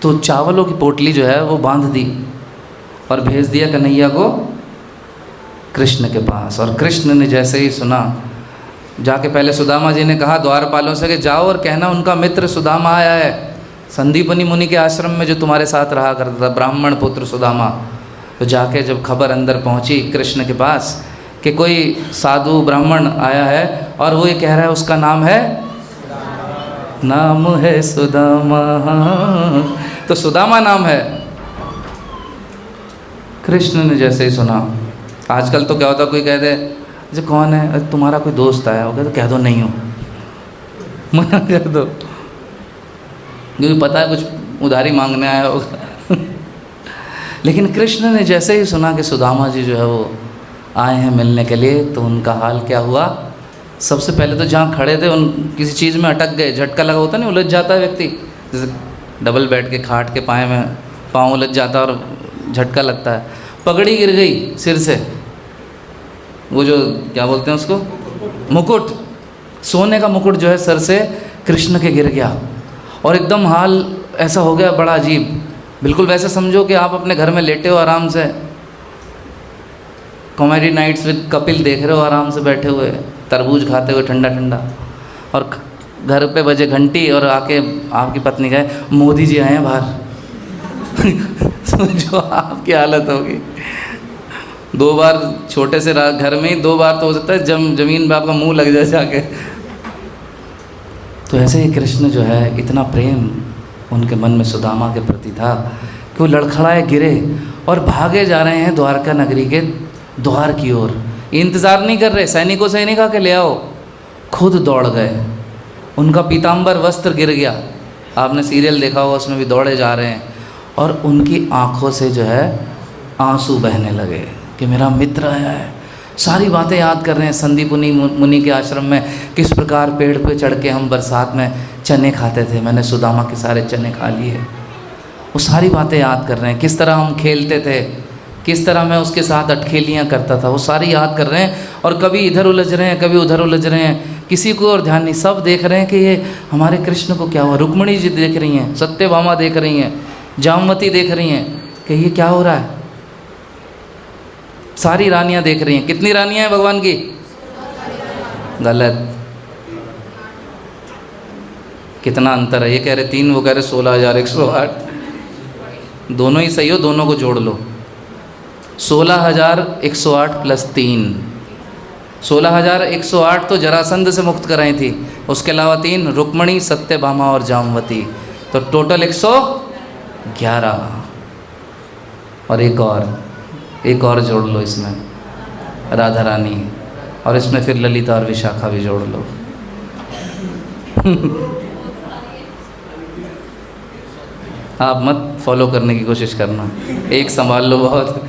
Speaker 1: तो चावलों की पोटली जो है वो बांध दी और भेज दिया कन्हैया को कृष्ण के पास। और कृष्ण ने जैसे ही सुना, जाके पहले सुदामा जी ने कहा द्वारपालों से कि जाओ और कहना उनका मित्र सुदामा आया है, संदीपनी मुनि के आश्रम में जो तुम्हारे साथ रहा करता था, ब्राह्मण पुत्र सुदामा। तो जाके जब खबर अंदर पहुंची कृष्ण के पास कि कोई साधु ब्राह्मण आया है और वो ये कह रहा है उसका नाम है, नाम है सुदामा, तो सुदामा नाम है। कृष्ण ने जैसे ही सुना, आजकल तो क्या होता, कोई कह दे जो कौन है, अरे तुम्हारा कोई दोस्त आया होगा, तो कह दो नहीं हो, मना कर दो, क्योंकि पता है कुछ उधारी मांगने आया होगा। लेकिन कृष्ण ने जैसे ही सुना कि सुदामा जी जो है वो आए हैं मिलने के लिए, तो उनका हाल क्या हुआ। सबसे पहले तो जहाँ खड़े थे उन किसी चीज़ में अटक गए, झटका लगा होता नहीं, उलझ जाता है व्यक्ति, जैसे डबल बेड के खाट के पाए में पाँव उलझ जाता है और झटका लगता है। पगड़ी गिर गई सिर से, वो जो क्या बोलते हैं उसको, मुकुट, सोने का मुकुट जो है सर से कृष्ण के गिर गया और एकदम हाल ऐसा हो गया बड़ा अजीब। बिल्कुल वैसे समझो कि आप अपने घर में लेटे हो आराम से, कॉमेडी नाइट्स विद कपिल देख रहे हो आराम से बैठे हुए, तरबूज खाते हुए ठंडा ठंडा, और घर पे बजे घंटी और आके आपकी पत्नी कहे मोदी जी आए हैं बाहर। समझो आपकी हालत होगी। 2 बार छोटे से घर में ही 2 बार तो हो सकता है जमीन पे आपका मुंह लग जाए जाके। तो ऐसे ही कृष्ण जो है, इतना प्रेम उनके मन में सुदामा के प्रति था कि वो लड़खड़ाए गिरे और भागे जा रहे हैं द्वारका नगरी के द्वार की ओर। इंतज़ार नहीं कर रहे, सैनिकों से नहीं कहा कि ले आओ, खुद दौड़ गए। उनका पीताम्बर वस्त्र गिर गया, आपने सीरियल देखा होगा, उसमें भी दौड़े जा रहे हैं, और उनकी आँखों से जो है आंसू बहने लगे कि मेरा मित्र आया है। सारी बातें याद कर रहे हैं, संदीपनी मुनि के आश्रम में किस प्रकार पेड़ पे चढ़ के हम बरसात में चने खाते थे, मैंने सुदामा के सारे चने खा लिए। वो सारी बातें याद कर रहे हैं, किस तरह हम खेलते थे, किस तरह मैं उसके साथ अटखेलियाँ करता था, वो सारी याद कर रहे हैं। और कभी इधर उलझ रहे हैं, कभी उधर उलझ रहे हैं, किसी को और ध्यान नहीं, सब देख रहे हैं कि ये हमारे कृष्ण को क्या हुआ। रुक्मिणी जी देख रही हैं, सत्यभामा देख रही हैं, जामवती देख रही हैं कि ये क्या हो रहा है। सारी रानियां देख रही हैं। कितनी रानियां हैं भगवान की? गलत। कितना अंतर है, ये कह रहे 3, वो कह रहे 16,108। दोनों ही सही हो, दोनों को जोड़ लो। 16,108 + 3, 16,108 तो जरासंध से मुक्त कराई थी, उसके अलावा 3 रुक्मिणी, सत्यभामा और जामवती, तो टोटल 111। और एक और जोड़ लो इसमें, राधा रानी, और इसमें फिर ललिता और विशाखा भी जोड़ लो। आप मत फॉलो करने की कोशिश करना, एक संभाल लो बहुत।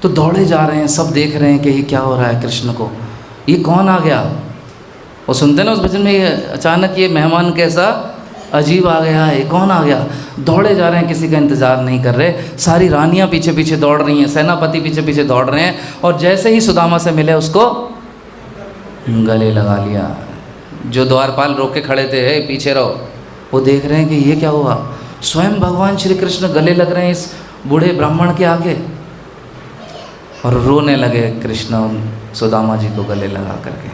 Speaker 1: तो दौड़े जा रहे हैं, सब देख रहे हैं कि ये क्या हो रहा है कृष्ण को, ये कौन आ गया। वो सुनते ना उस भजन में, ये अचानक ये मेहमान कैसा अजीब आ गया है, कौन आ गया। दौड़े जा रहे हैं, किसी का इंतज़ार नहीं कर रहे। सारी रानियां पीछे पीछे दौड़ रही हैं, सेनापति पीछे पीछे दौड़ रहे हैं, और जैसे ही सुदामा से मिले उसको गले लगा लिया। जो द्वारपाल रोक के खड़े थे, हे पीछे रहो, वो देख रहे हैं कि ये क्या हुआ। स्वयं भगवान श्री कृष्ण गले लग रहे हैं इस बूढ़े ब्राह्मण के आगे, और रोने लगे कृष्ण सुदामा जी को गले लगा करके।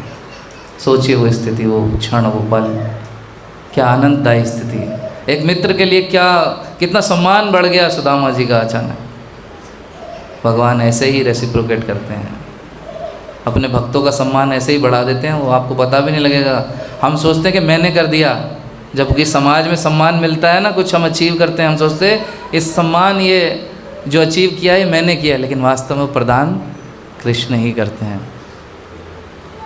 Speaker 1: सोचिए वो स्थिति, वो क्षण, वो पल, क्या आनंददायी स्थिति है। एक मित्र के लिए क्या, कितना सम्मान बढ़ गया सुदामा जी का अचानक। भगवान ऐसे ही रेसिप्रोकेट करते हैं, अपने भक्तों का सम्मान ऐसे ही बढ़ा देते हैं, वो आपको पता भी नहीं लगेगा। हम सोचते हैं कि मैंने कर दिया, जबकि समाज में सम्मान मिलता है ना, कुछ हम अचीव करते हैं, हम सोचते हैं इस सम्मान, ये जो अचीव किया है मैंने किया, लेकिन वास्तव में प्रदान कृष्ण ही करते हैं।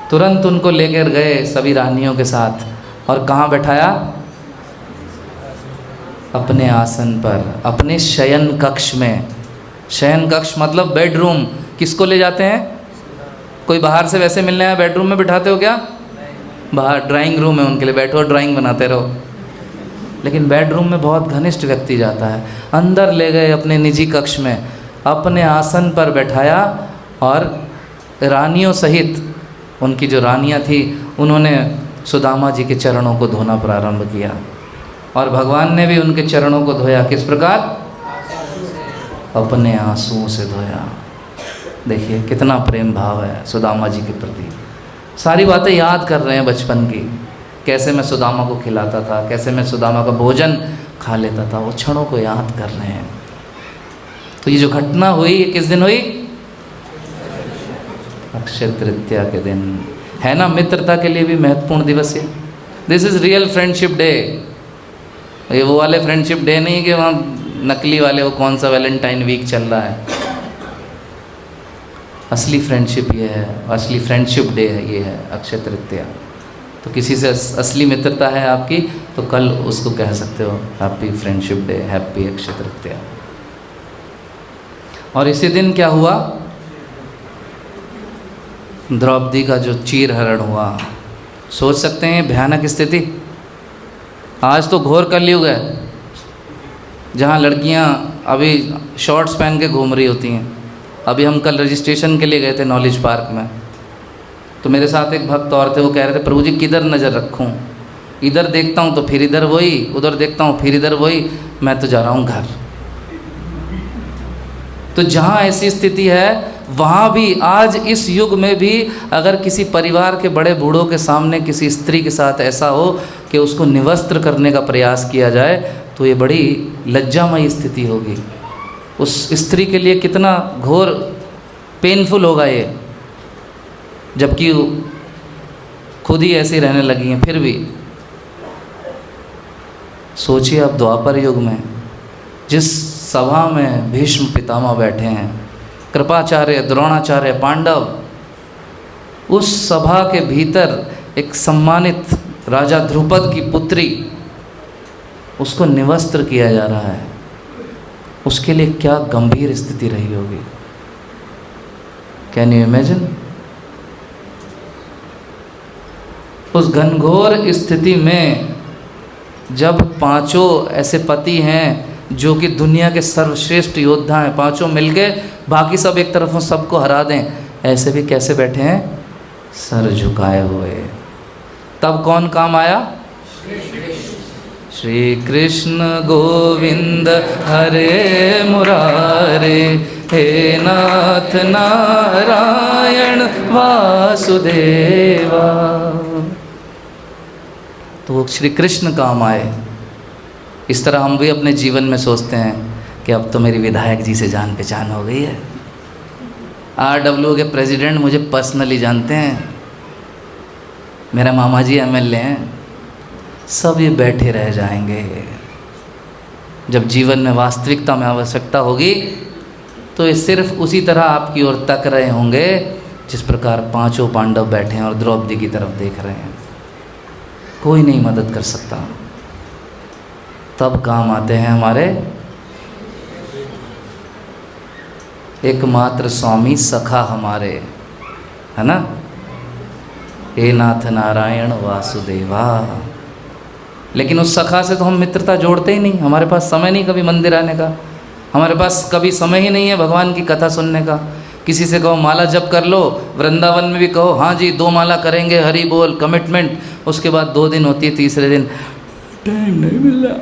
Speaker 1: तुरंत उनको लेकर गए सभी रानियों के साथ, और कहाँ बैठाया? अपने आसन पर, अपने शयन कक्ष में। शयन कक्ष मतलब बेडरूम। किसको ले जाते हैं? कोई बाहर से वैसे मिलने आया, बेडरूम में बिठाते हो क्या? बाहर ड्राइंग रूम है, उनके लिए बैठो, ड्राइंग बनाते रहो। लेकिन बेडरूम में बहुत घनिष्ठ व्यक्ति जाता है। अंदर ले गए अपने निजी कक्ष में, अपने आसन पर बैठाया, और रानियों सहित, उनकी जो रानियां थी, उन्होंने सुदामा जी के चरणों को धोना प्रारंभ किया, और भगवान ने भी उनके चरणों को धोया। किस प्रकार? अपने आंसुओं से धोया। देखिए कितना प्रेम भाव है सुदामा जी के प्रति। सारी बातें याद कर रहे हैं बचपन की, कैसे मैं सुदामा को खिलाता था, कैसे मैं सुदामा का भोजन खा लेता था, वो क्षणों को याद कर रहे हैं। तो ये जो घटना हुई, ये किस दिन हुई? अक्षय तृतीया के दिन है ना। मित्रता के लिए भी महत्वपूर्ण दिवस है। This is real friendship day. ये वो वाले फ्रेंडशिप डे नहीं कि वहाँ नकली वाले, वो कौन सा वैलेंटाइन वीक चल रहा है। असली फ्रेंडशिप ये है, असली फ्रेंडशिप डे है, ये है अक्षय तृतीया। तो किसी से असली मित्रता है आपकी, तो कल उसको कह सकते हो happy friendship day, happy Akshaya Tritiya. और इसी दिन क्या हुआ? द्रौपदी का जो चीरहरण हुआ। सोच सकते हैं भयानक स्थिति। आज तो घोर कलयुग है, जहाँ लड़कियाँ अभी शॉर्ट्स पहन के घूम रही होती हैं। अभी हम कल रजिस्ट्रेशन के लिए गए थे नॉलेज पार्क में, तो मेरे साथ एक भक्त और थे, वो कह रहे थे प्रभु जी किधर नज़र रखूं, इधर देखता हूँ तो फिर इधर वही, उधर देखता हूँ फिर इधर वही, मैं तो जा रहा हूँ घर। तो जहाँ ऐसी स्थिति है, वहाँ भी आज इस युग में भी अगर किसी परिवार के बड़े बूढ़ों के सामने किसी स्त्री के साथ ऐसा हो कि उसको निवस्त्र करने का प्रयास किया जाए, तो ये बड़ी लज्जामयी स्थिति होगी। उस स्त्री के लिए कितना घोर पेनफुल होगा ये, जबकि खुद ही ऐसे रहने लगी हैं। फिर भी सोचिए अब द्वापर युग में जिस सभा में भीष्म पितामह बैठे हैं, कृपाचार्य, द्रोणाचार्य, पांडव, उस सभा के भीतर एक सम्मानित राजा ध्रुपद की पुत्री, उसको निवस्त्र किया जा रहा है। उसके लिए क्या गंभीर स्थिति रही होगी। Can you imagine? उस घनघोर स्थिति में जब पांचों ऐसे पति हैं जो कि दुनिया के सर्वश्रेष्ठ योद्धा हैं, पांचों मिलके बाकी सब एक तरफ हो, सबको हरा दें, ऐसे भी कैसे बैठे हैं? सर झुकाए हुए। तब कौन काम आया? श्री कृष्ण गोविंद हरे मुरारे, हे नाथ नारायण वासुदेवा। तो वो श्री कृष्ण काम आए। इस तरह हम भी अपने जीवन में सोचते हैं कि अब तो मेरी विधायक जी से जान पहचान हो गई है, RW के प्रेसिडेंट मुझे पर्सनली जानते हैं, मेरा मामा जी MLA हैं। सब ये बैठे रह जाएंगे। जब जीवन में वास्तविकता में आवश्यकता होगी, तो ये सिर्फ उसी तरह आपकी ओर तक रहे होंगे जिस प्रकार पांचों पांडव बैठे हैं और द्रौपदी की तरफ देख रहे हैं। कोई नहीं मदद कर सकता। तब काम आते हैं हमारे एकमात्र स्वामी सखा हमारे, है ना, हे नाथ नारायण वासुदेवा। लेकिन उस सखा से तो हम मित्रता जोड़ते ही नहीं। हमारे पास समय नहीं कभी मंदिर आने का, हमारे पास कभी समय ही नहीं है भगवान की कथा सुनने का। किसी से कहो माला जप कर लो, वृंदावन में भी कहो हाँ जी 2 माला करेंगे, हरि बोल, कमिटमेंट। उसके बाद 2 दिन होती है, तीसरे दिन टाइम नहीं मिल रहा।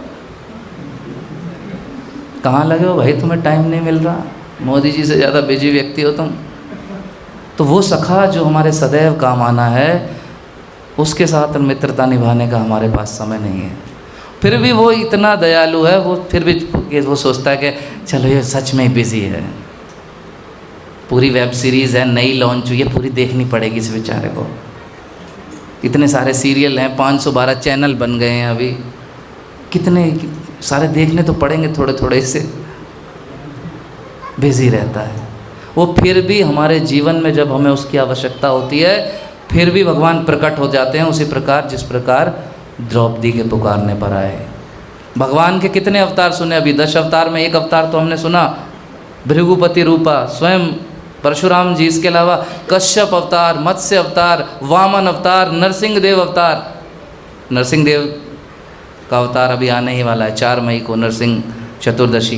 Speaker 1: कहाँ लगे हो भाई, तुम्हें टाइम नहीं मिल रहा, मोदी जी से ज़्यादा बिजी व्यक्ति हो तुम। तो वो सखा जो हमारे सदैव काम आना है, उसके साथ मित्रता निभाने का हमारे पास समय नहीं है। फिर भी वो इतना दयालु है, वो फिर भी वो सोचता है कि चलो ये सच में बिज़ी है, पूरी वेब सीरीज़ है नई लॉन्च हुई है, पूरी देखनी पड़ेगी इस बेचारे को, इतने सारे सीरियल हैं, 512 चैनल बन गए हैं अभी, कितने सारे देखने तो पड़ेंगे थोड़े थोड़े से, बिज़ी रहता है वो। फिर भी हमारे जीवन में जब हमें उसकी आवश्यकता होती है, फिर भी भगवान प्रकट हो जाते हैं उसी प्रकार जिस प्रकार द्रौपदी के पुकारने पर आए। भगवान के कितने अवतार सुने अभी, 10 अवतार में एक अवतार तो हमने सुना, भृगुपति रूपा स्वयं परशुराम जी, इसके अलावा कश्यप अवतार, मत्स्य अवतार, वामन अवतार, नरसिंह देव अवतार। नरसिंह देव का अवतार अभी आने ही वाला है, 4 मई को नरसिंह चतुर्दशी।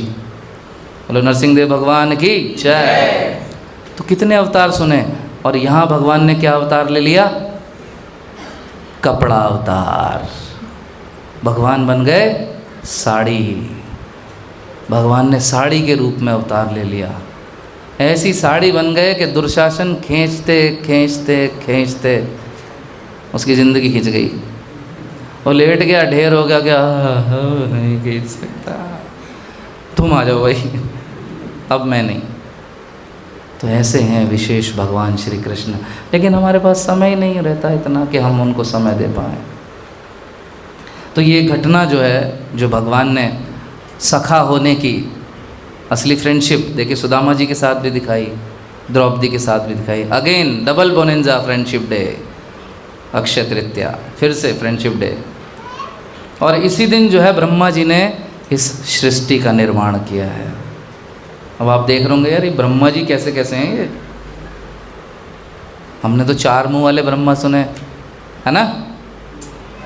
Speaker 1: बोलो नरसिंह देव भगवान की जय। तो कितने अवतार सुने, और यहाँ भगवान ने क्या अवतार ले लिया, कपड़ा अवतार। भगवान बन गए साड़ी, भगवान ने साड़ी के रूप में अवतार ले लिया। ऐसी साड़ी बन गए कि दुर्शासन खींचते खींचते खींचते उसकी ज़िंदगी खिंच गई, वो लेट गया, ढेर हो गया, क्या नहीं खींच सकता, तुम आ जाओ भाई, अब मैं नहीं। तो ऐसे हैं विशेष भगवान श्री कृष्ण, लेकिन हमारे पास समय ही नहीं रहता इतना कि हम उनको समय दे पाएँ। तो ये घटना जो है, जो भगवान ने सखा होने की असली फ्रेंडशिप, देखिए सुदामा जी के साथ भी दिखाई, द्रौपदी के साथ भी दिखाई। Again double bonanza friendship day, Akshaya Tritiya, फिर से फ्रेंडशिप डे। और इसी दिन जो है ब्रह्मा जी ने इस सृष्टि का निर्माण किया है। अब आप देख रहे होंगे यार ये ब्रह्मा जी कैसे कैसे हैं ये, हमने तो 4 मुंह वाले ब्रह्मा सुने है ना,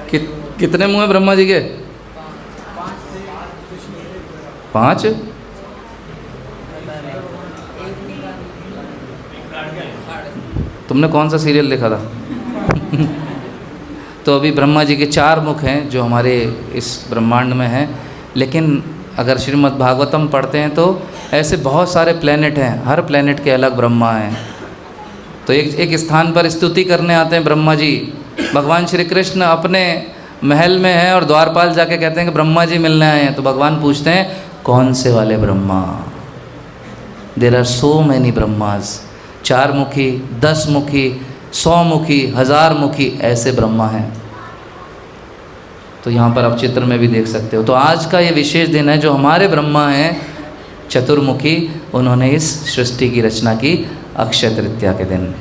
Speaker 1: कितने मुंह हैं ब्रह्मा जी के, 5। तुमने कौन सा सीरियल देखा था? तो अभी ब्रह्मा जी के 4 मुख हैं जो हमारे इस ब्रह्मांड में हैं, लेकिन अगर श्रीमद् भागवतम पढ़ते हैं तो ऐसे बहुत सारे प्लेनेट हैं, हर प्लेनेट के अलग ब्रह्मा हैं। तो एक स्थान पर स्तुति करने आते हैं ब्रह्मा जी, भगवान श्री कृष्ण अपने महल में हैं और द्वारपाल जाके कहते हैं कि ब्रह्मा जी मिलने आए हैं। तो भगवान पूछते हैं कौन से वाले Brahma? There are so many Brahmas, 4 मुखी, 10 मुखी, 100 मुखी, 1000 मुखी, ऐसे ब्रह्मा हैं। तो यहाँ पर आप चित्र में भी देख सकते हो। तो आज का ये विशेष दिन है, जो हमारे ब्रह्मा हैं चतुर्मुखी, उन्होंने इस सृष्टि की रचना की अक्षय तृतीया के दिन।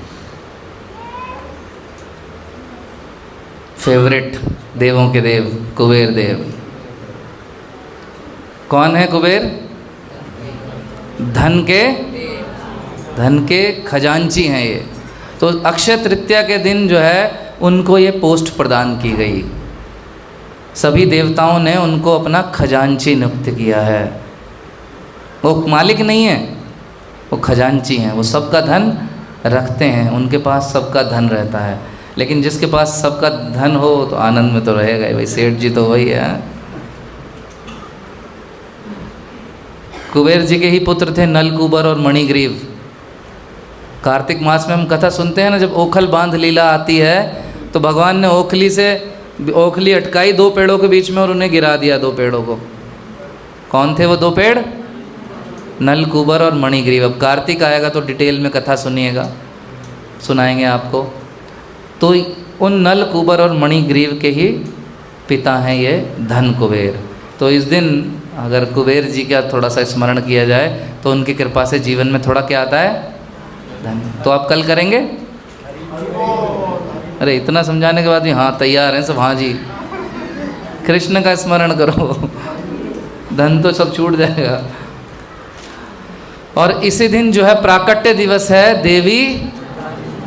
Speaker 1: फेवरेट देवों के देव कुबेर देव, कौन है कुबेर? धन के खजांची हैं ये। तो अक्षय तृतीया के दिन जो है उनको ये पोस्ट प्रदान की गई, सभी देवताओं ने उनको अपना खजांची नियुक्त किया है। वो मालिक नहीं है, वो खजांची हैं, वो सबका धन रखते हैं, उनके पास सबका धन रहता है। लेकिन जिसके पास सबका धन हो तो आनंद में तो रहेगा ही भाई, सेठ जी तो वही है। कुबेर जी के ही पुत्र थे नलकूबर और मणिग्रीव। कार्तिक मास में हम कथा सुनते हैं ना, जब ओखल बांध लीला आती है तो भगवान ने ओखली अटकाई 2 पेड़ों के बीच में और उन्हें गिरा दिया 2 पेड़ों को। कौन थे वो 2 पेड़? नलकूबर और मणिग्रीव। अब कार्तिक आएगा तो डिटेल में कथा सुनिएगा, सुनाएंगे आपको। तो उन नलकूबर और मणिग्रीव के ही पिता हैं ये धन कुबेर। तो इस दिन अगर कुबेर जी का थोड़ा सा स्मरण किया जाए तो उनकी कृपा से जीवन में थोड़ा क्या आता है? धन। तो आप कल करेंगे? अरे इतना समझाने के बाद भी हाँ तैयार हैं सब। हाँ जी, कृष्ण का स्मरण करो, धन तो सब छूट जाएगा। और इसी दिन जो है प्राकट्य दिवस है देवी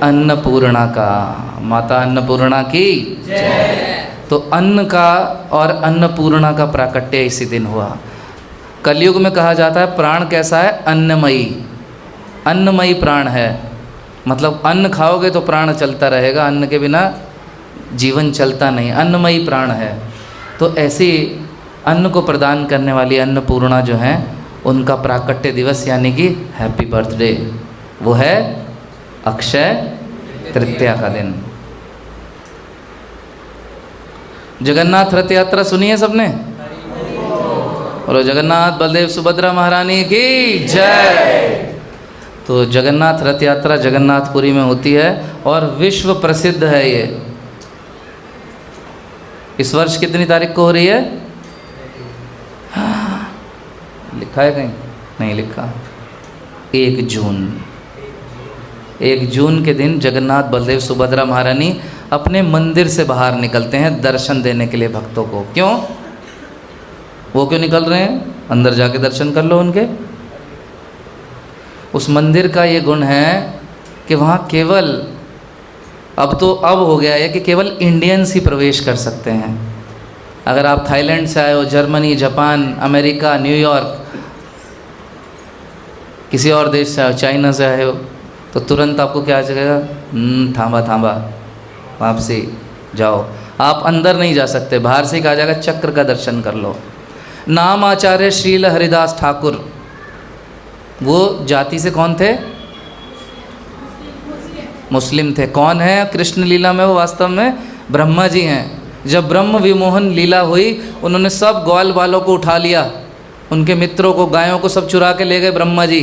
Speaker 1: अन्नपूर्णा का, माता अन्नपूर्णा की जय। तो अन्न का और अन्नपूर्णा का प्राकट्य इसी दिन हुआ। कलयुग में कहा जाता है प्राण कैसा है? अन्नमयी, अन्नमयी प्राण है। मतलब अन्न खाओगे तो प्राण चलता रहेगा, अन्न के बिना जीवन चलता नहीं, अन्नमयी प्राण है। तो ऐसी अन्न को प्रदान करने वाली अन्नपूर्णा जो हैं उनका प्राकट्य दिवस यानी कि हैप्पी बर्थडे, वो है अक्षय तृतीया का दिन। जगन्नाथ रथ यात्रा सुनी है सबने? बोलो जगन्नाथ बलदेव सुभद्रा महारानी की जय। तो जगन्नाथ रथ यात्रा जगन्नाथपुरी में होती है और विश्व प्रसिद्ध है ये। इस वर्ष कितनी तारीख को हो रही है? लिखा है कहीं? नहीं लिखा। 1 जून। 1 जून के दिन जगन्नाथ बलदेव सुभद्रा महारानी अपने मंदिर से बाहर निकलते हैं दर्शन देने के लिए भक्तों को। क्यों? वो क्यों निकल रहे हैं? अंदर जाके दर्शन कर लो उनके। उस मंदिर का ये गुण है कि वहाँ केवल अब हो गया है कि केवल इंडियंस ही प्रवेश कर सकते हैं। अगर आप थाईलैंड से आए हो, जर्मनी, जापान, अमेरिका, न्यूयॉर्क, किसी और देश से आए हो, चाइना से आए हो, तो तुरंत आपको क्या चलेगा? थांबा वापसी जाओ। आप अंदर नहीं जा सकते, बाहर से ही कहा जाएगा चक्र का दर्शन कर लो। नाम आचार्य श्रील हरिदास ठाकुर, वो जाति से कौन थे? मुस्लिम थे। कौन है कृष्ण लीला में? वो वास्तव में ब्रह्मा जी हैं। जब ब्रह्म विमोहन लीला हुई, उन्होंने सब ग्वाल बालों को उठा लिया, उनके मित्रों को, गायों को सब चुरा के ले गए ब्रह्मा जी।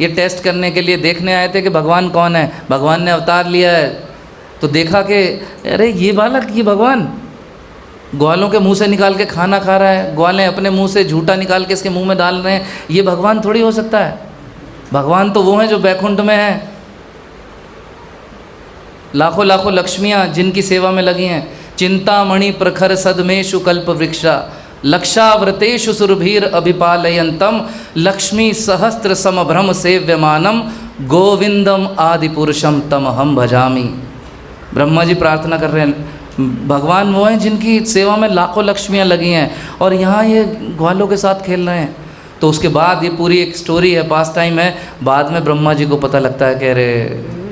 Speaker 1: ये टेस्ट करने के लिए देखने आए थे कि भगवान कौन है। भगवान ने अवतार लिया है तो देखा कि अरे ये बालक, ये भगवान ग्वालों के मुंह से निकाल के खाना खा रहा है, ग्वालें अपने मुंह से झूठा निकाल के इसके मुंह में डाल रहे हैं, ये भगवान थोड़ी हो सकता है। भगवान तो वो हैं जो बैकुंठ में हैं। लाखों लाखों लक्ष्मियाँ जिनकी सेवा में लगी हैं। चिंतामणि प्रखर सदमेशु कल्प वृक्षा लक्षाव्रतेषु सुरभीर अभिपालयंतम लक्ष्मी सहस्त्र समभ्रम सेव्यमानम गोविंदम आदि पुरुषम तम हम भजामी। ब्रह्मा जी प्रार्थना कर रहे हैं। भगवान वो हैं जिनकी सेवा में लाखों लक्ष्मियाँ लगी हैं और यहाँ ये ग्वालों के साथ खेल रहे हैं। तो उसके बाद ये पूरी एक स्टोरी है, पास टाइम है। बाद में ब्रह्मा जी को पता लगता है कि अरे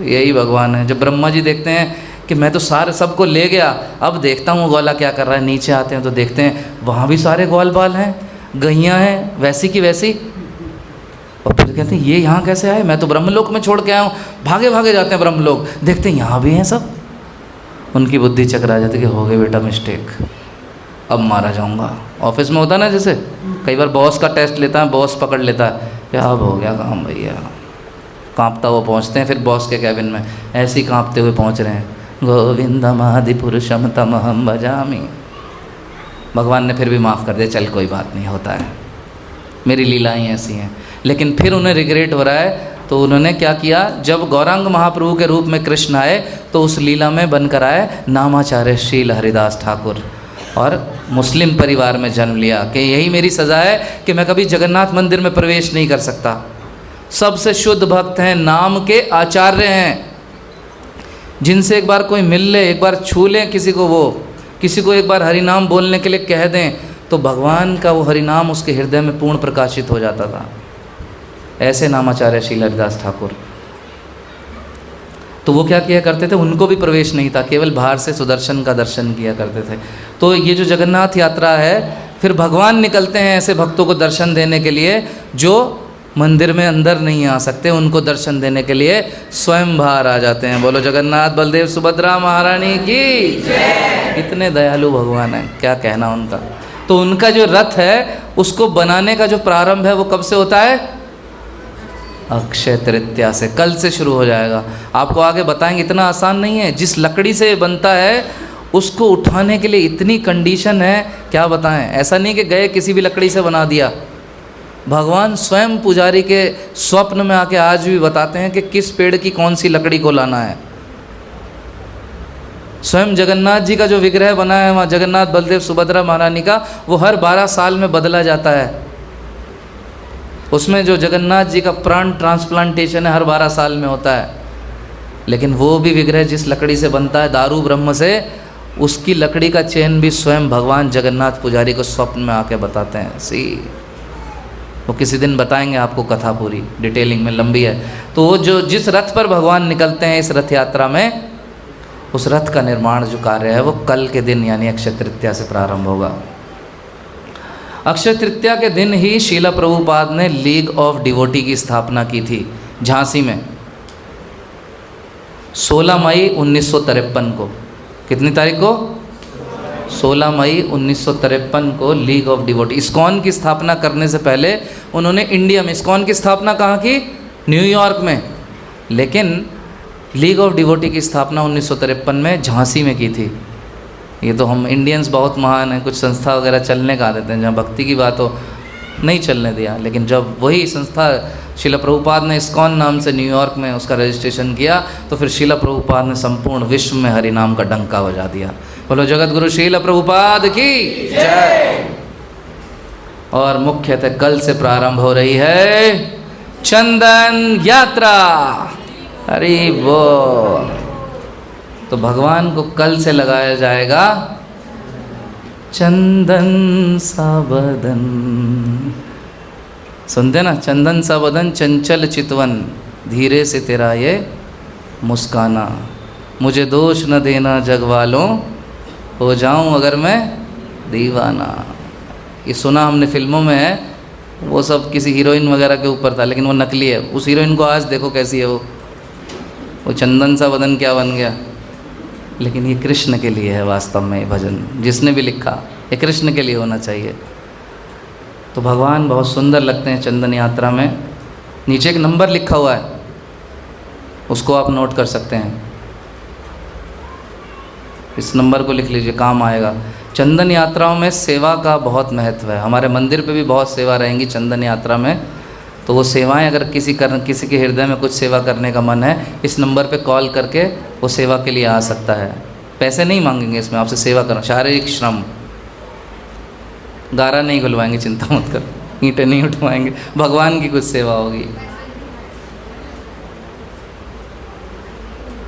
Speaker 1: यही भगवान है। जब ब्रह्मा जी देखते हैं कि मैं तो सारे सबको ले गया, अब देखता हूँ ग्वाला क्या कर रहा है, नीचे आते हैं तो देखते हैं वहाँ भी सारे ग्वाल बाल हैं, गैयाँ हैं वैसी की वैसी। और फिर कहते हैं ये यहाँ कैसे आए? मैं तो ब्रह्मलोक में छोड़ के आया हूँ। भागे भागे जाते हैं ब्रह्मलोक, देखते हैं यहाँ भी हैं सब। उनकी बुद्धि चकरा जाती है कि हो गई बेटा मिस्टेक, अब मारा जाऊंगा। ऑफिस में होता ना, जैसे कई बार बॉस का टेस्ट लेता है, बॉस पकड़ लेता है कि अब हो गया काम भैया। कांपता हुआ पहुंचते हैं फिर बॉस के कैबिन में, ऐसे ही कांपते हुए पहुंच रहे हैं। गोविंदम आदि पुरुषम तमहम भजामि। भगवान ने फिर भी माफ़ कर दिया, चल कोई बात नहीं, होता है, मेरी लीलाएँ ऐसी हैं। लेकिन फिर उन्हें रिग्रेट हो रहा है, तो उन्होंने क्या किया? जब गौरांग महाप्रभु के रूप में कृष्ण आए तो उस लीला में बनकर आए नामाचार्य श्रील हरिदास ठाकुर और मुस्लिम परिवार में जन्म लिया कि यही मेरी सज़ा है कि मैं कभी जगन्नाथ मंदिर में प्रवेश नहीं कर सकता। सबसे शुद्ध भक्त हैं, नाम के आचार्य हैं, जिनसे एक बार कोई मिल ले, एक बार छू लें किसी को, वो किसी को एक बार हरिनाम बोलने के लिए कह दें तो भगवान का वो हरिनाम उसके हृदय में पूर्ण प्रकाशित हो जाता था। ऐसे नामाचार्य श्रील हरिदास ठाकुर। तो वो क्या किया करते थे? उनको भी प्रवेश नहीं था, केवल बाहर से सुदर्शन का दर्शन किया करते थे। तो ये जो जगन्नाथ यात्रा है, फिर भगवान निकलते हैं ऐसे भक्तों को दर्शन देने के लिए जो मंदिर में अंदर नहीं आ सकते, उनको दर्शन देने के लिए स्वयं बाहर आ जाते हैं। बोलो जगन्नाथ बलदेव सुभद्रा महारानी की जय। इतने दयालु भगवान हैं, क्या कहना उनका। तो उनका जो रथ है उसको बनाने का जो प्रारंभ है वो कब से होता है? अक्षय तृतीया से। कल से शुरू हो जाएगा। आपको आगे बताएंगे, इतना आसान नहीं है। जिस लकड़ी से बनता है उसको उठाने के लिए इतनी कंडीशन है, क्या बताएं। ऐसा नहीं कि गए किसी भी लकड़ी से बना दिया। भगवान स्वयं पुजारी के स्वप्न में आके आज भी बताते हैं कि किस पेड़ की कौन सी लकड़ी को लाना है। स्वयं जगन्नाथ जी का जो विग्रह बना है वहाँ जगन्नाथ बलदेव सुभद्रा महारानी का, वो हर 12 साल में बदला जाता है। उसमें जो जगन्नाथ जी का प्राण ट्रांसप्लांटेशन है हर 12 साल में होता है। लेकिन वो भी विग्रह जिस लकड़ी से बनता है, दारू ब्रह्म से, उसकी लकड़ी का चयन भी स्वयं भगवान जगन्नाथ पुजारी को स्वप्न में आके बताते हैं। सी वो किसी दिन बताएंगे आपको कथा पूरी डिटेलिंग में, लंबी है। तो वो जो जिस रथ पर भगवान निकलते हैं इस रथ यात्रा में, उस रथ का निर्माण जो कार्य है वो कल के दिन यानी अक्षय तृतीया से प्रारंभ होगा। अक्षय तृतीया के दिन ही शीला प्रभुपाद ने लीग ऑफ डिवोटी की स्थापना की थी झांसी में, 16 मई 1953 को। कितनी तारीख को? 16 मई 1953 को लीग ऑफ डिवोटी। इस्कॉन की स्थापना करने से पहले उन्होंने इंडिया में इस्कॉन की स्थापना कहाँ की? न्यूयॉर्क में। लेकिन लीग ऑफ डिवोटी की स्थापना 1953 में झांसी में की थी। ये तो हम इंडियंस बहुत महान हैं, कुछ संस्था वगैरह चलने का देते हैं, जहाँ भक्ति की बात हो नहीं चलने दिया। लेकिन जब वही संस्था शिला प्रभुपाद ने इस्कॉन नाम से न्यूयॉर्क में उसका रजिस्ट्रेशन किया, तो फिर शिला प्रभुपाद ने संपूर्ण विश्व में हरि नाम का डंका बजा दिया। बोलो जगत गुरु शिला प्रभुपाद की जय। और मुख्यतः कल से प्रारंभ हो रही है चंदन यात्रा। अरे वो तो भगवान को कल से लगाया जाएगा चंदन सा बदन। सुनते ना, चंदन सा बदन चंचल चितवन, धीरे से तेरा ये मुस्काना, मुझे दोष न देना जग वालों, हो जाऊं अगर मैं दीवाना। ये सुना हमने फिल्मों में है, वो सब किसी हीरोइन वगैरह के ऊपर था, लेकिन वो नकली है। उस हीरोइन को आज देखो कैसी है वो चंदन सा बदन क्या बन गया। लेकिन ये कृष्ण के लिए है वास्तव में। ये भजन जिसने भी लिखा, ये कृष्ण के लिए होना चाहिए। तो भगवान बहुत सुंदर लगते हैं चंदन यात्रा में। नीचे एक नंबर लिखा हुआ है, उसको आप नोट कर सकते हैं। इस नंबर को लिख लीजिए, काम आएगा। चंदन यात्राओं में सेवा का बहुत महत्व है। हमारे मंदिर पे भी बहुत सेवा रहेंगी चंदन यात्रा में। तो वो सेवाएं अगर किसी के हृदय में कुछ सेवा करने का मन है, इस नंबर पे कॉल करके वो सेवा के लिए आ सकता है। पैसे नहीं मांगेंगे इसमें, आपसे सेवा करना, शारीरिक श्रम। गारा नहीं खुलवाएंगे, चिंता मत कर, ईंटें नहीं उठवाएंगे, भगवान की कुछ सेवा होगी।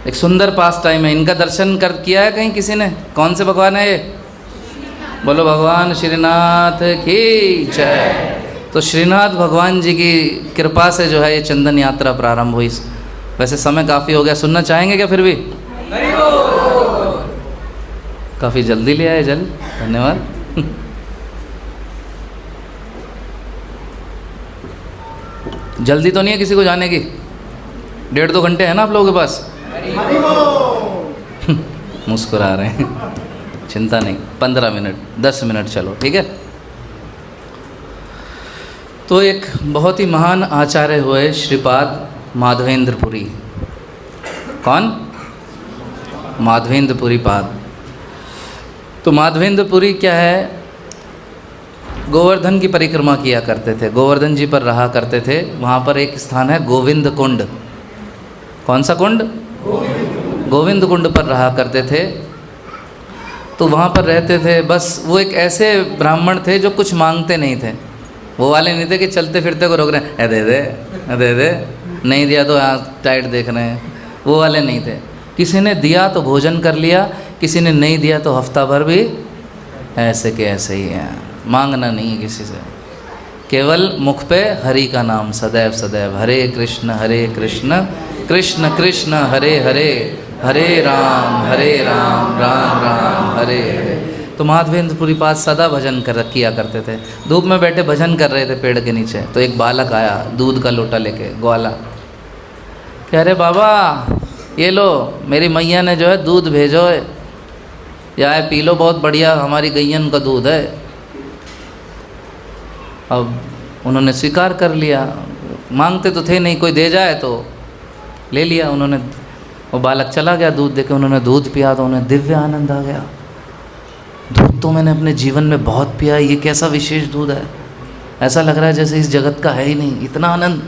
Speaker 1: एक सुंदर पास टाइम है। इनका दर्शन कर किया है कहीं किसी ने? कौन से भगवान है ये? बोलो भगवान श्रीनाथ की जय। तो श्रीनाथ भगवान जी की कृपा से जो है ये चंदन यात्रा प्रारंभ हुई। वैसे समय काफ़ी हो गया, सुनना चाहेंगे क्या फिर भी? काफ़ी जल्दी ले आए जल, धन्यवाद। जल्दी तो नहीं है किसी को जाने की? 1.5-2 घंटे है ना आप लोगों के पास? मुस्कुरा रहे हैं, चिंता नहीं, 15 मिनट 10 मिनट चलो, ठीक है। तो एक बहुत ही महान आचार्य हुए श्रीपाद माधवेंद्रपुरी। कौन? माधवेंद्रपुरी पाद। तो माधवेंद्रपुरी क्या है? गोवर्धन की परिक्रमा किया करते थे, गोवर्धन जी पर रहा करते थे। वहाँ पर एक स्थान है गोविंद कुंड। कौन सा कुंड? गोविंद कुंड पर रहा करते थे। तो वहाँ पर रहते थे। बस वो एक ऐसे ब्राह्मण थे जो कुछ मांगते नहीं थे। वो वाले नहीं थे कि चलते फिरते को रोक रहे हैं, दे दे दे दे, नहीं दिया तो यहाँ टाइट देख रहे हैं, वो वाले नहीं थे। किसी ने दिया तो भोजन कर लिया, किसी ने नहीं दिया तो हफ्ता भर भी ऐसे के ऐसे ही हैं। मांगना नहीं है किसी से, केवल मुख पे हरि का नाम सदैव सदैव, हरे कृष्ण कृष्ण कृष्ण हरे हरे, हरे राम राम राम हरे हरे। तो माधवेंद्रपुरी पाद सदा भजन किया करते थे। धूप में बैठे भजन कर रहे थे पेड़ के नीचे। तो एक बालक आया दूध का लोटा लेके, ग्वाला। कह रहे बाबा ये लो, मेरी मैया ने जो है दूध भेजो है, या है पी लो, बहुत बढ़िया हमारी गैयन का दूध है। अब उन्होंने स्वीकार कर लिया, मांगते तो थे नहीं, कोई दे जाए तो ले लिया उन्होंने। वो बालक चला गया दूध देके, उन्होंने दूध पिया तो उन्हें दिव्य आनंद आ गया। दूध तो मैंने अपने जीवन में बहुत पिया, ये कैसा विशेष दूध है, ऐसा लग रहा है जैसे इस जगत का है ही नहीं, इतना आनंद।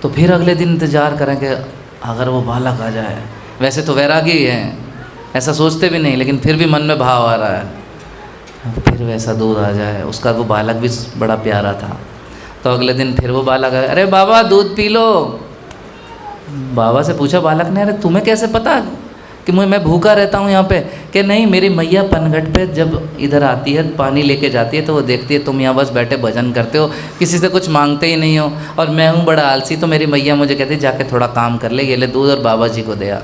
Speaker 1: तो फिर अगले दिन इंतज़ार करेंगे अगर वो बालक आ जाए। वैसे तो वैरागी हैं, ऐसा सोचते भी नहीं, लेकिन फिर भी मन में भाव आ रहा है फिर वैसा दूध आ जाए। उसका वो बालक भी बड़ा प्यारा था। तो अगले दिन फिर वो बालक आया, अरे बाबा दूध पी लो। बाबा से पूछा बालक ने, अरे तुम्हें कैसे पता कि मैं भूखा रहता हूँ यहाँ पे? कि नहीं, मेरी मैया पनघट पे जब इधर आती है पानी लेके जाती है तो वो देखती है तुम यहाँ बस बैठे भजन करते हो, किसी से कुछ मांगते ही नहीं हो, और मैं हूँ बड़ा आलसी, तो मेरी मैया मुझे कहती है जाके थोड़ा काम कर ले, ये ले दूध और बाबा जी को दे आ।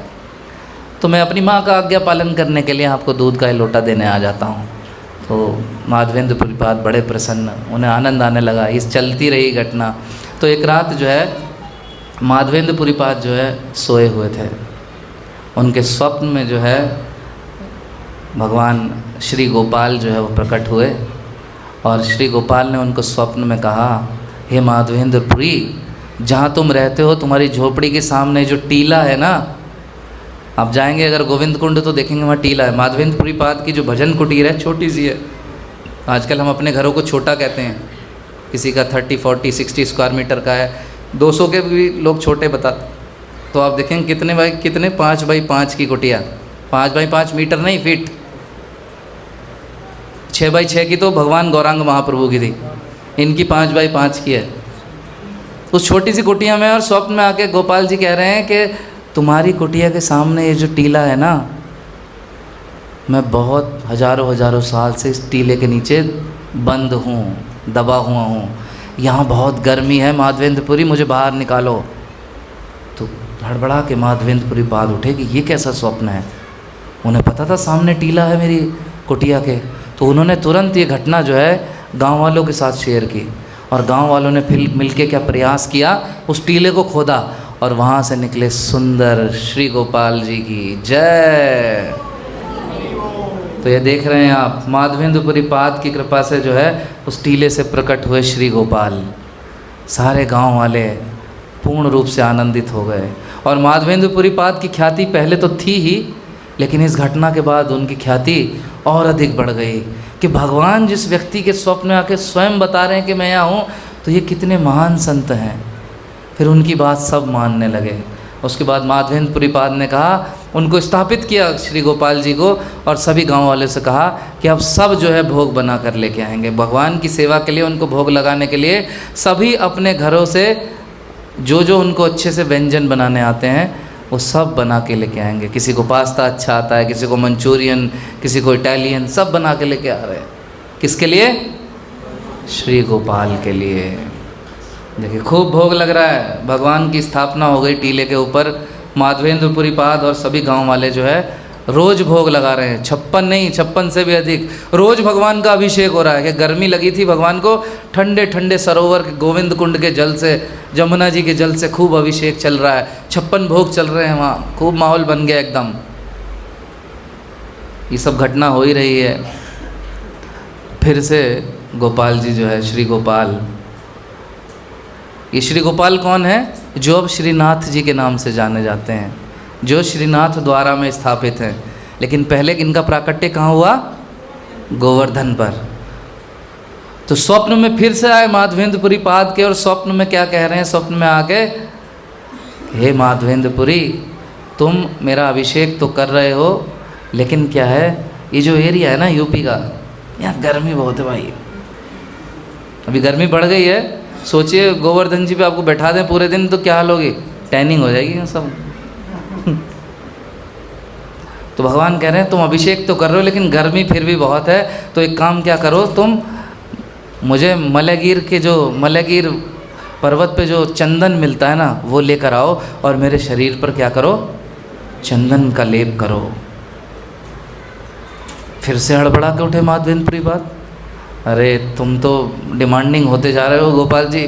Speaker 1: तो मैं अपनी माँ का आज्ञा पालन करने के लिए आपको दूध का लोटा देने आ जाता हूँ। तो माधवेंद्रपुरीपाद बड़े प्रसन्न, उन्हें आनंद आने लगा। इस चलती रही घटना। तो एक रात जो है माधवेंद्रपुरीपाद जो है सोए हुए थे। उनके स्वप्न में जो है भगवान श्री गोपाल जो है वो प्रकट हुए और श्री गोपाल ने उनको स्वप्न में कहा, हे माधवेंद्रपुरी, जहाँ तुम रहते हो तुम्हारी झोपड़ी के सामने जो टीला है ना, आप जाएंगे अगर गोविंद कुंड तो देखेंगे वहाँ टीला है। माधवेंद्रपुरीपाद की जो भजन कुटीर है छोटी सी है। आजकल हम अपने घरों को छोटा कहते हैं, किसी का 30, 40, 60 स्क्वायर मीटर का है, 200 के भी लोग छोटे बताते। तो आप देखेंगे कितने बाई कितने 5 बाई 5 की कुटिया, 5 बाई 5 मीटर नहीं फीट, 6 बाई 6 की तो भगवान गौरांग महाप्रभु की थी, इनकी 5 बाई 5 की है। उस छोटी सी कुटिया में और स्वप्न में आके गोपाल जी कह रहे हैं कि तुम्हारी कुटिया के सामने ये जो टीला है ना, मैं बहुत हजारों साल से इस टीले के नीचे बंद हूँ, दबा हुआ हूँ, यहाँ बहुत गर्मी है माधवेंद्रपुरी, मुझे बाहर निकालो। तो हड़बड़ा के माधवेंद्रपुरीपाद उठे कि ये कैसा स्वप्न है। उन्हें पता था सामने टीला है मेरी कुटिया के। तो उन्होंने तुरंत ये घटना जो है गांव वालों के साथ शेयर की और गांव वालों ने फिर मिलके क्या प्रयास किया, उस टीले को खोदा और वहाँ से निकले सुंदर श्री गोपाल जी की जय। तो ये देख रहे हैं आप, माधवेंद्रपुरीपाद की कृपा से जो है उस टीले से प्रकट हुए श्री गोपाल। सारे गांव वाले पूर्ण रूप से आनंदित हो गए। और माधवेंद्रपुरीपाद की ख्याति पहले तो थी ही, लेकिन इस घटना के बाद उनकी ख्याति और अधिक बढ़ गई कि भगवान जिस व्यक्ति के स्वप्न में आके स्वयं बता रहे हैं कि मैं यहाँ हूँ, तो ये कितने महान संत हैं। फिर उनकी बात सब मानने लगे। उसके बाद माधवेंद्रपुरीपाद ने कहा, उनको स्थापित किया श्री गोपाल जी को और सभी गांव वाले से कहा कि अब सब जो है भोग बना कर लेके आएंगे। भगवान की सेवा के लिए, उनको भोग लगाने के लिए सभी अपने घरों से जो जो उनको अच्छे से व्यंजन बनाने आते हैं वो सब बना के लेके आएंगे। किसी को पास्ता अच्छा आता है, किसी को मंचूरियन, किसी को इटालियन, सब बना के लेके आ रहे हैं। किसके लिए? श्री गोपाल के लिए। देखिए खूब भोग लग रहा है। भगवान की स्थापना हो गई टीले के ऊपर। माधवेंद्रपुरीपाद और सभी गांव वाले जो है रोज़ भोग लगा रहे हैं। 56 नहीं, 56 से भी अधिक रोज़ भगवान का अभिषेक हो रहा है। कि गर्मी लगी थी भगवान को, ठंडे ठंडे सरोवर के गोविंद कुंड के जल से, जमुना जी के जल से खूब अभिषेक चल रहा है। 56 भोग चल रहे हैं वहाँ, खूब माहौल बन गया एकदम। ये सब घटना हो ही रही है। फिर से गोपाल जी जो है श्री गोपाल, ये श्री गोपाल कौन है? जो अब श्रीनाथ जी के नाम से जाने जाते हैं, जो श्रीनाथ द्वारा में स्थापित हैं। लेकिन पहले इनका प्राकट्य कहाँ हुआ? गोवर्धन पर। तो स्वप्न में फिर से आए माधवेंद्रपुरीपाद के, और स्वप्न में क्या कह रहे हैं? स्वप्न में आके, हे माधवेंद्रपुरी, तुम मेरा अभिषेक तो कर रहे हो, लेकिन क्या है, ये जो एरिया है ना यूपी का, यहाँ गर्मी बहुत है भाई। अभी गर्मी बढ़ गई है। सोचिए गोवर्धन जी पे आपको बैठा दें पूरे दिन तो क्या हाल होगी? टैनिंग हो जाएगी सब। तो भगवान कह रहे हैं तुम अभिषेक तो कर रहे हो, लेकिन गर्मी फिर भी बहुत है। तो एक काम क्या करो, तुम मुझे मलयगीर के जो मलयगीर पर्वत पे जो चंदन मिलता है ना, वो लेकर आओ और मेरे शरीर पर क्या करो? चंदन का लेप करो। फिर से हड़बड़ा के उठे माधवेंद्रपुरीपाद। अरे तुम तो डिमांडिंग होते जा रहे हो गोपाल जी।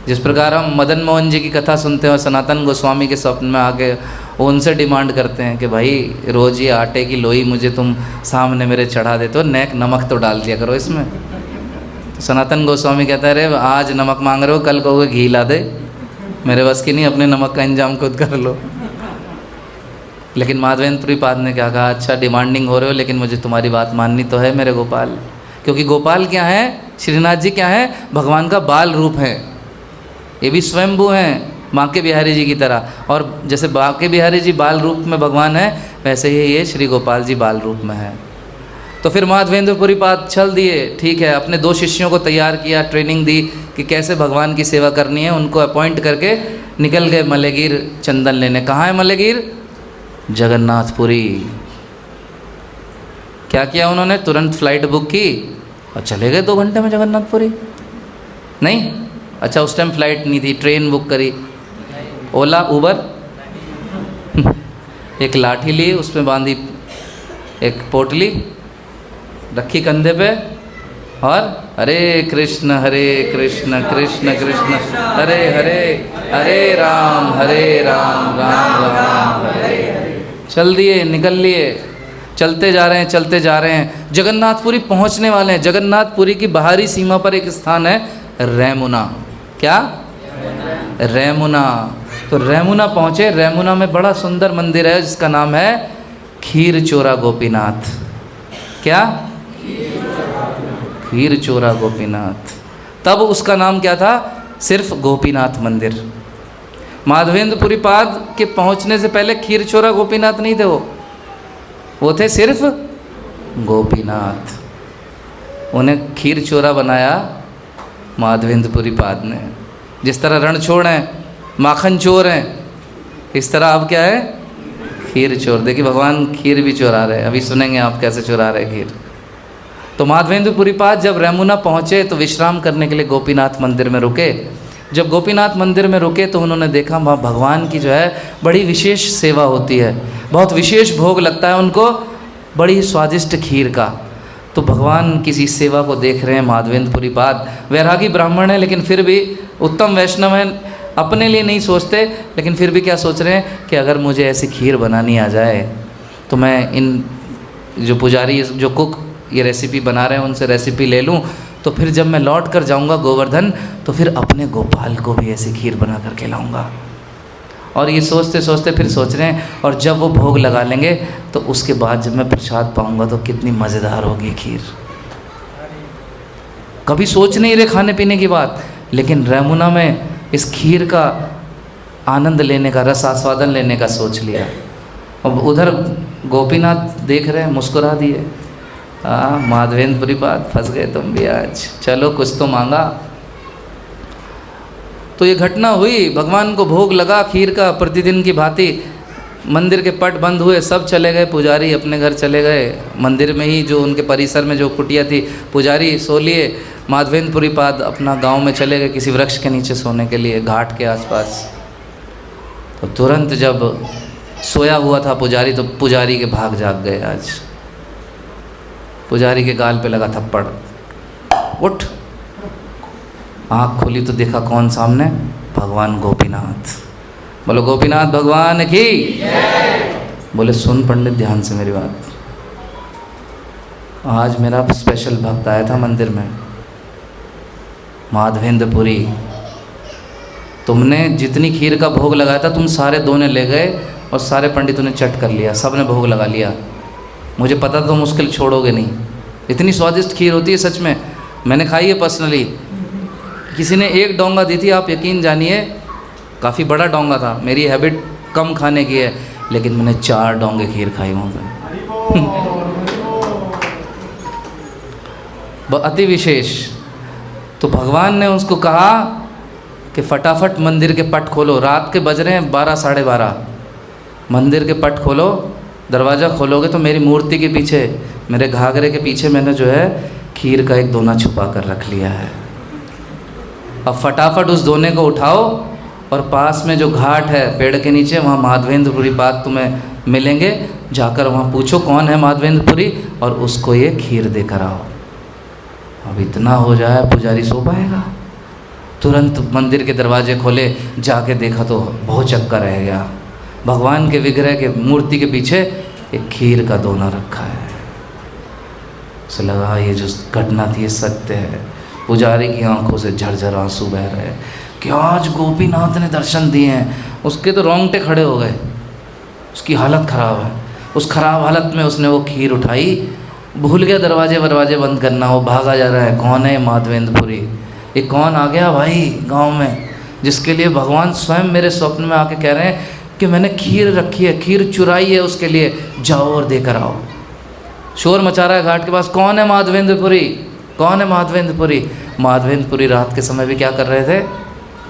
Speaker 1: जिस प्रकार हम मदन मोहन जी की कथा सुनते हैं और सनातन गोस्वामी के स्वप्न में आके उनसे डिमांड करते हैं कि भाई रोज़ ये आटे की लोई मुझे तुम सामने मेरे चढ़ा देते हो, नेक नमक तो डाल दिया करो इसमें। तो सनातन गोस्वामी कहता है, अरे आज नमक मांग रहे हो, कल कहोगे घी ला दे, मेरे बस की नहीं, अपने नमक का इंतजाम खुद कर लो। लेकिन माधवेंद्रपुरीपाद ने क्या कहा, अच्छा डिमांडिंग हो रहे हो, लेकिन मुझे तुम्हारी बात माननी तो है मेरे गोपाल। क्योंकि गोपाल क्या है? श्रीनाथ जी क्या है? भगवान का बाल रूप है। ये भी स्वयंभू हैं बांके बिहारी जी की तरह। और जैसे बांके बिहारी जी बाल रूप में भगवान है, वैसे ही ये श्री गोपाल जी बाल रूप में है। तो फिर माधवेंद्रपुरीपाद चल दिए। ठीक है, अपने 2 शिष्यों को तैयार किया, ट्रेनिंग दी कि कैसे भगवान की सेवा करनी है। उनको अपॉइंट करके निकल गए मलयगीर चंदन लेने। कहाँ है मलयगीर? जगन्नाथपुरी। क्या किया उन्होंने? तुरंत फ्लाइट बुक की और चले गए 2 घंटे में जगन्नाथपुरी। नहीं, अच्छा उस टाइम फ्लाइट नहीं थी, ट्रेन बुक करी, ओला उबर। एक लाठी ली, उसमें बांधी एक पोटली, रखी कंधे पे और हरे कृष्ण कृष्ण कृष्ण हरे हरे, हरे राम राम राम हरे हरे। चल दिए, निकल लिए, चलते जा रहे हैं, चलते जा रहे हैं, जगन्नाथपुरी पहुंचने वाले हैं। जगन्नाथपुरी की बाहरी सीमा पर एक स्थान है रैमुना। क्या? रैमुना। तो रैमुना पहुँचे। रैमुना में बड़ा सुंदर मंदिर है जिसका नाम है खीर चोरा गोपीनाथ। क्या? खीर चोरा गोपीनाथ। तब उसका नाम क्या था? सिर्फ गोपीनाथ मंदिर। माधवेंद्रपुरी पाद के पहुंचने से पहले खीर चोरा गोपीनाथ नहीं थे, वो थे सिर्फ गोपीनाथ। उन्हें खीर चोरा बनाया माधवेंद्रपुरी पाद ने। जिस तरह रणछोड़ हैं, माखन चोर हैं, इस तरह अब क्या है? खीर चोर। देखिए भगवान खीर भी चुरा रहे हैं, अभी सुनेंगे आप कैसे चुरा रहे खीर। तो माधवेंद्रपुरी पाद जब रैमुना पहुँचे तो विश्राम करने के लिए गोपीनाथ मंदिर में रुके। जब गोपीनाथ मंदिर में रुके तो उन्होंने देखा वहाँ भगवान की जो है बड़ी विशेष सेवा होती है, बहुत विशेष भोग लगता है उनको, बड़ी स्वादिष्ट खीर का। तो भगवान किसी सेवा को देख रहे हैं माधवेंद्रपुरी पाद। वैरागी ब्राह्मण है लेकिन फिर भी उत्तम वैष्णव हैं, अपने लिए नहीं सोचते, लेकिन फिर भी क्या सोच रहे हैं कि अगर मुझे ऐसी खीर बनानी आ जाए तो मैं इन जो पुजारी, जो कुक ये रेसिपी बना रहे हैं उनसे रेसिपी ले लूं, तो फिर जब मैं लौट कर जाऊंगा गोवर्धन तो फिर अपने गोपाल को भी ऐसी खीर बना कर खिलाऊंगा। और ये सोचते सोचते फिर सोच रहे हैं, और जब वो भोग लगा लेंगे तो उसके बाद जब मैं प्रसाद पाऊंगा तो कितनी मज़ेदार होगी खीर। कभी सोच नहीं रहे खाने पीने की बात, लेकिन रैमुना में इस खीर का आनंद लेने का, रस आस्वादन लेने का सोच लिया। अब उधर गोपीनाथ देख रहे हैं, मुस्कुरा दिए। माधवेंद्रपुरी पाद फंस गए तुम भी आज, चलो कुछ तो मांगा। तो ये घटना हुई, भगवान को भोग लगा खीर का प्रतिदिन की भांति। मंदिर के पट बंद हुए, सब चले गए, पुजारी अपने घर चले गए। मंदिर में ही जो उनके परिसर में जो कुटिया थी, पुजारी सो लिए। माधवेंद्रपुरी पाद अपना गांव में चले गए किसी वृक्ष के नीचे सोने के लिए, घाट के आसपास। तो तुरंत जब सोया हुआ था पुजारी तो पुजारी के भाग जाग गए। आज पुजारी के गाल पे लगा थप्पड़, उठ। आँख खोली तो देखा कौन सामने? भगवान गोपीनाथ। बोलो गोपीनाथ भगवान की। बोले सुन पंडित ध्यान से मेरी बात, आज मेरा स्पेशल भक्त आया था मंदिर में, माधवेंद्रपुरी। तुमने जितनी खीर का भोग लगाया था तुम सारे दोने ले गए और सारे पंडितों ने चट कर लिया, सब ने भोग लगा लिया। मुझे पता था तुम मुश्किल छोड़ोगे नहीं। इतनी स्वादिष्ट खीर होती है सच में, मैंने खाई है पर्सनली। किसी ने एक डोंगा दी थी, आप यकीन जानिए, काफ़ी बड़ा डोंगा था। मेरी हैबिट कम खाने की है, लेकिन मैंने 4 डोंगे खीर खाई वहाँ पर। अति विशेष। तो भगवान ने उसको कहा कि फटाफट मंदिर के पट खोलो। रात के बज रहे हैं 12 साढ़े 12। मंदिर के पट खोलो, दरवाज़ा खोलोगे तो मेरी मूर्ति के पीछे, मेरे घाघरे के पीछे मैंने जो है खीर का एक दोना छुपा कर रख लिया है। अब फटाफट उस दोने को उठाओ और पास में जो घाट है पेड़ के नीचे, वहाँ माधवेंद्रपुरी पाद तुम्हें मिलेंगे। जाकर वहाँ पूछो कौन है माधवेंद्रपुरी और उसको ये खीर देकर आओ। अब इतना हो जाए पुजारी सो पाएगा? तुरंत मंदिर के दरवाजे खोले, जाके देखा तो बहुत चक्का रह गया। भगवान के विग्रह के मूर्ति के पीछे एक खीर का दोना रखा है। उसे लगा ये जो घटना थी ये सत्य है। पुजारी की आंखों से झरझर आंसू बह रहे कि आज गोपीनाथ ने दर्शन दिए हैं। उसके तो रोंगटे खड़े हो गए, उसकी हालत ख़राब है। उस ख़राब हालत में उसने वो खीर उठाई, भूल गया दरवाजे बंद करना। वो भागा जा रहा है, कौन है माधवेंद्रपुरी? ये कौन आ गया भाई गांव में, जिसके लिए भगवान स्वयं मेरे स्वप्न में आके कह रहे हैं कि मैंने खीर रखी है, खीर चुराई है उसके लिए, जाओ और देकर आओ। शोर मचा रहा है घाट के पास, कौन है माधवेंद्रपुरी? कौन है माधवेंद्रपुरी? माधवेंद्रपुरी रात के समय भी क्या कर रहे थे?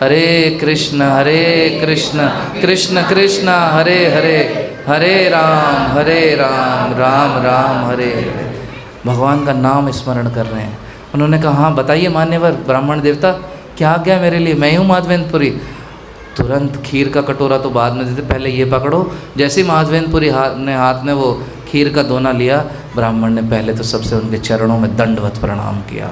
Speaker 1: हरे कृष्ण कृष्ण कृष्ण हरे हरे, हरे राम राम राम हरे हरे। भगवान का नाम स्मरण कर रहे हैं। उन्होंने कहा हाँ बताइए मान्यवर ब्राह्मण देवता, क्या आज्ञा मेरे लिए? मैं ही हूँ माधवेंद्रपुरी। तुरंत खीर का कटोरा तो बाद में देते, पहले ये पकड़ो। जैसे ही माधवेंद्रपुरी ने हाथ में वो खीर का दोना लिया, ब्राह्मण ने पहले तो सबसे उनके चरणों में दंडवत प्रणाम किया,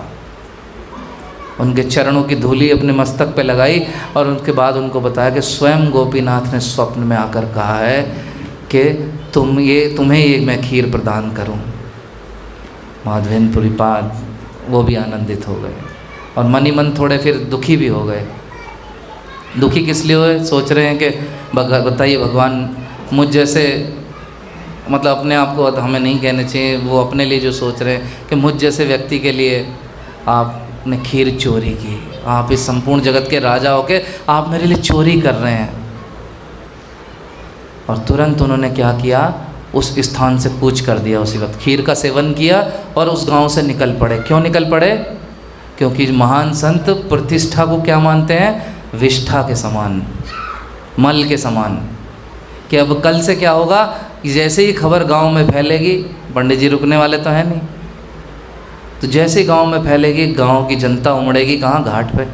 Speaker 1: उनके चरणों की धूली अपने मस्तक पे लगाई और उनके बाद उनको बताया कि स्वयं गोपीनाथ ने स्वप्न में आकर कहा है कि तुम्हें ये मैं खीर प्रदान करूं। माधवेंद्रपुरी पाद वो भी आनंदित हो गए और मन ही मन थोड़े फिर दुखी भी हो गए। दुखी किस लिए हुए? सोच रहे हैं कि बताइए भगवान मुझ जैसे, मतलब अपने आप को हमें नहीं कहने चाहिए, वो अपने लिए जो सोच रहे हैं कि मुझ जैसे व्यक्ति के लिए आपने खीर चोरी की, आप इस संपूर्ण जगत के राजा होके आप मेरे लिए चोरी कर रहे हैं। और तुरंत उन्होंने क्या किया, उस स्थान से कूच कर दिया, उसी वक्त खीर का सेवन किया और उस गांव से निकल पड़े। क्यों निकल पड़े? क्योंकि महान संत प्रतिष्ठा को क्या मानते हैं? विष्ठा के समान, मल के समान, कि अब कल से क्या होगा, जैसे ही खबर गांव में फैलेगी, पंडित जी रुकने वाले तो हैं नहीं, तो जैसे ही गांव में फैलेगी गांव की जनता उमड़ेगी कहाँ? घाट पे।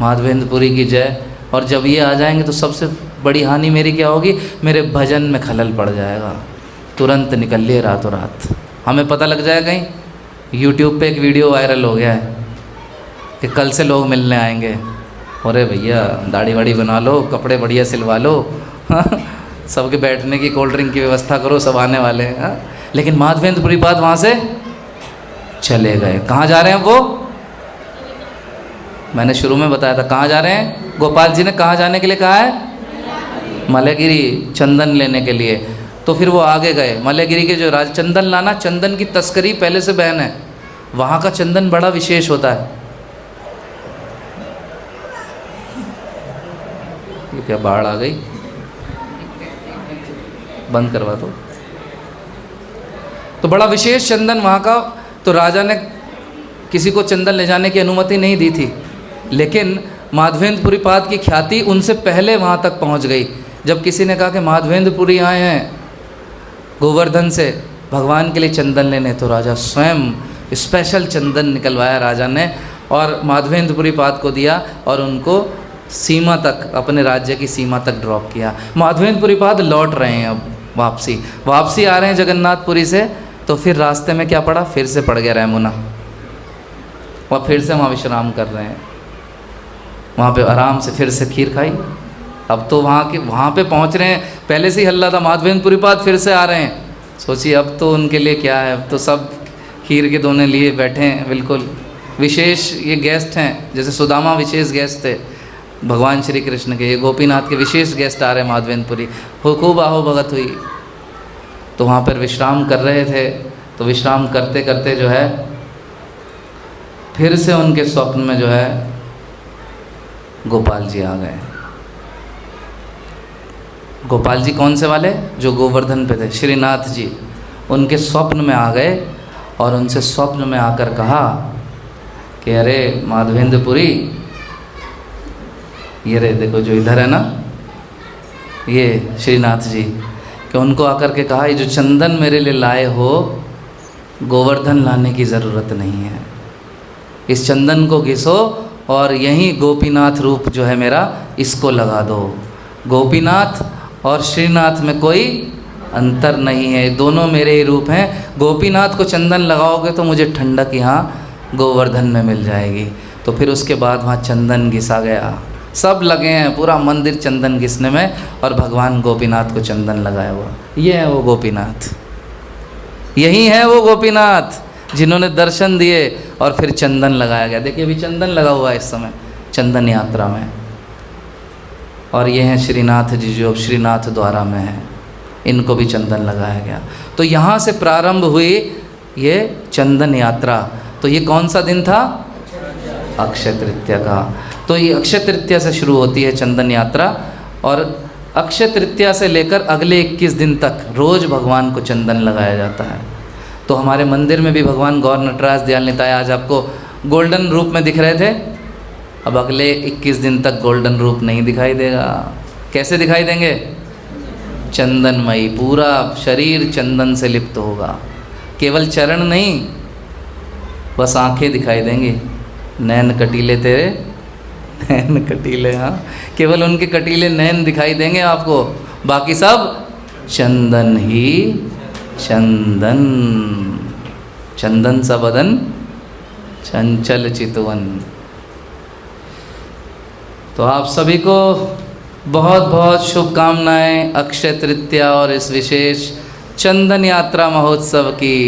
Speaker 1: माधवेंद्रपुरी की जय। और जब ये आ जाएंगे तो सबसे बड़ी हानि मेरी क्या होगी? मेरे भजन में खलल पड़ जाएगा। तुरंत निकल लिए रातों रात। हमें पता लग जाएगा, कहीं यूट्यूब पे एक वीडियो वायरल हो गया है कि कल से लोग मिलने आएंगे। अरे भैया दाढ़ी वाड़ी बना लो, कपड़े बढ़िया सिलवा लो, सबके बैठने की कोल्ड ड्रिंक की व्यवस्था करो, सब आने वाले हैं। लेकिन माधवेंद्रपुरी पाद वहाँ से चले गए। कहाँ जा रहे हैं वो? मैंने शुरू में बताया था कहाँ जा रहे हैं। गोपाल जी ने कहाँ जाने के लिए कहा है? मलयगिरी, चंदन लेने के लिए। तो फिर वो आगे गए। मलयगिरी के जो चंदन लाना, चंदन की तस्करी पहले से बैन है, वहाँ का चंदन बड़ा विशेष होता है। ये क्या बाढ़ आ गई? बंद करवा दो। तो बड़ा विशेष चंदन वहाँ का। तो राजा ने किसी को चंदन ले जाने की अनुमति नहीं दी थी, लेकिन माधवेंद्रपुरी पाद की ख्याति उनसे पहले वहाँ तक पहुँच गई। जब किसी ने कहा कि माधवेंद्रपुरी आए हैं गोवर्धन से भगवान के लिए चंदन लेने, तो राजा स्वयं स्पेशल चंदन निकलवाया राजा ने और माधवेंद्रपुरी पाद को दिया और उनको सीमा तक, अपने राज्य की सीमा तक ड्रॉप किया। माधवेंद्रपुरी पाद लौट रहे हैं, अब वापसी आ रहे हैं जगन्नाथपुरी से। तो फिर रास्ते में क्या पड़ा? फिर से पड़ गया रैमुना, और फिर से वहाँ विश्राम कर रहे हैं। वहाँ पे आराम से फिर से खीर खाई। अब तो वहाँ पे पहुँच रहे हैं, पहले से ही हल्ला था, माधवेंद्रपुरी पाद फिर से आ रहे हैं। सोचिए अब तो उनके लिए क्या है, अब तो सब खीर के दोने लिए बैठे हैं। बिल्कुल विशेष ये गेस्ट हैं, जैसे सुदामा विशेष गेस्ट थे भगवान श्री कृष्ण के, ये गोपीनाथ के विशेष गेस्ट आ रहे हैं माधवेंद्रपुरी। खूब आहो भगत हुई। तो वहाँ पर विश्राम कर रहे थे। तो विश्राम करते करते जो है फिर से उनके स्वप्न में जो है गोपाल जी आ गए। गोपाल जी कौन से वाले? जो गोवर्धन पे थे, श्रीनाथ जी। उनके स्वप्न में आ गए और उनसे स्वप्न में आकर कहा कि अरे माधवेंद्रपुरी, ये रहे देखो जो इधर है ना, ये श्रीनाथ जी, कि उनको आकर के कहा ये जो चंदन मेरे लिए लाए हो, गोवर्धन लाने की ज़रूरत नहीं है। इस चंदन को घिसो और यहीं गोपीनाथ रूप जो है मेरा, इसको लगा दो। गोपीनाथ और श्रीनाथ में कोई अंतर नहीं है, दोनों मेरे ही रूप हैं। गोपीनाथ को चंदन लगाओगे तो मुझे ठंडक यहाँ गोवर्धन में मिल जाएगी। तो फिर उसके बाद वहाँ चंदन घिसा गया। सब लगे हैं पूरा मंदिर चंदन घिसने में, और भगवान गोपीनाथ को चंदन लगाया हुआ। ये है वो गोपीनाथ, यही है वो गोपीनाथ जिन्होंने दर्शन दिए और फिर चंदन लगाया गया। देखिए अभी चंदन लगा हुआ है इस समय चंदन यात्रा में। और ये हैं श्रीनाथ जी जो श्रीनाथ द्वारा में है, इनको भी चंदन लगाया गया। तो यहाँ से प्रारंभ हुई ये चंदन यात्रा। तो ये कौन सा दिन था? अक्षय तृतीया का। तो ये अक्षय तृतीया से शुरू होती है चंदन यात्रा, और अक्षय तृतीया से लेकर अगले 21 दिन तक रोज़ भगवान को चंदन लगाया जाता है। तो हमारे मंदिर में भी भगवान गौर नटराज दयाल निताय आज आपको गोल्डन रूप में दिख रहे थे, अब अगले 21 दिन तक गोल्डन रूप नहीं दिखाई देगा। कैसे दिखाई देंगे? चंदनमयी, पूरा शरीर चंदन से लिप्त होगा। केवल चरण नहीं, बस आंखें दिखाई देंगी। नैन कटीले तेरे, नैन कटीले, हाँ, केवल उनके कटीले नैन दिखाई देंगे आपको, बाकी सब चंदन ही चंदन, चंदन सा बदन चंचल चितवन। तो आप सभी को बहुत बहुत शुभकामनाएं अक्षय तृतीया और इस विशेष चंदन यात्रा महोत्सव की।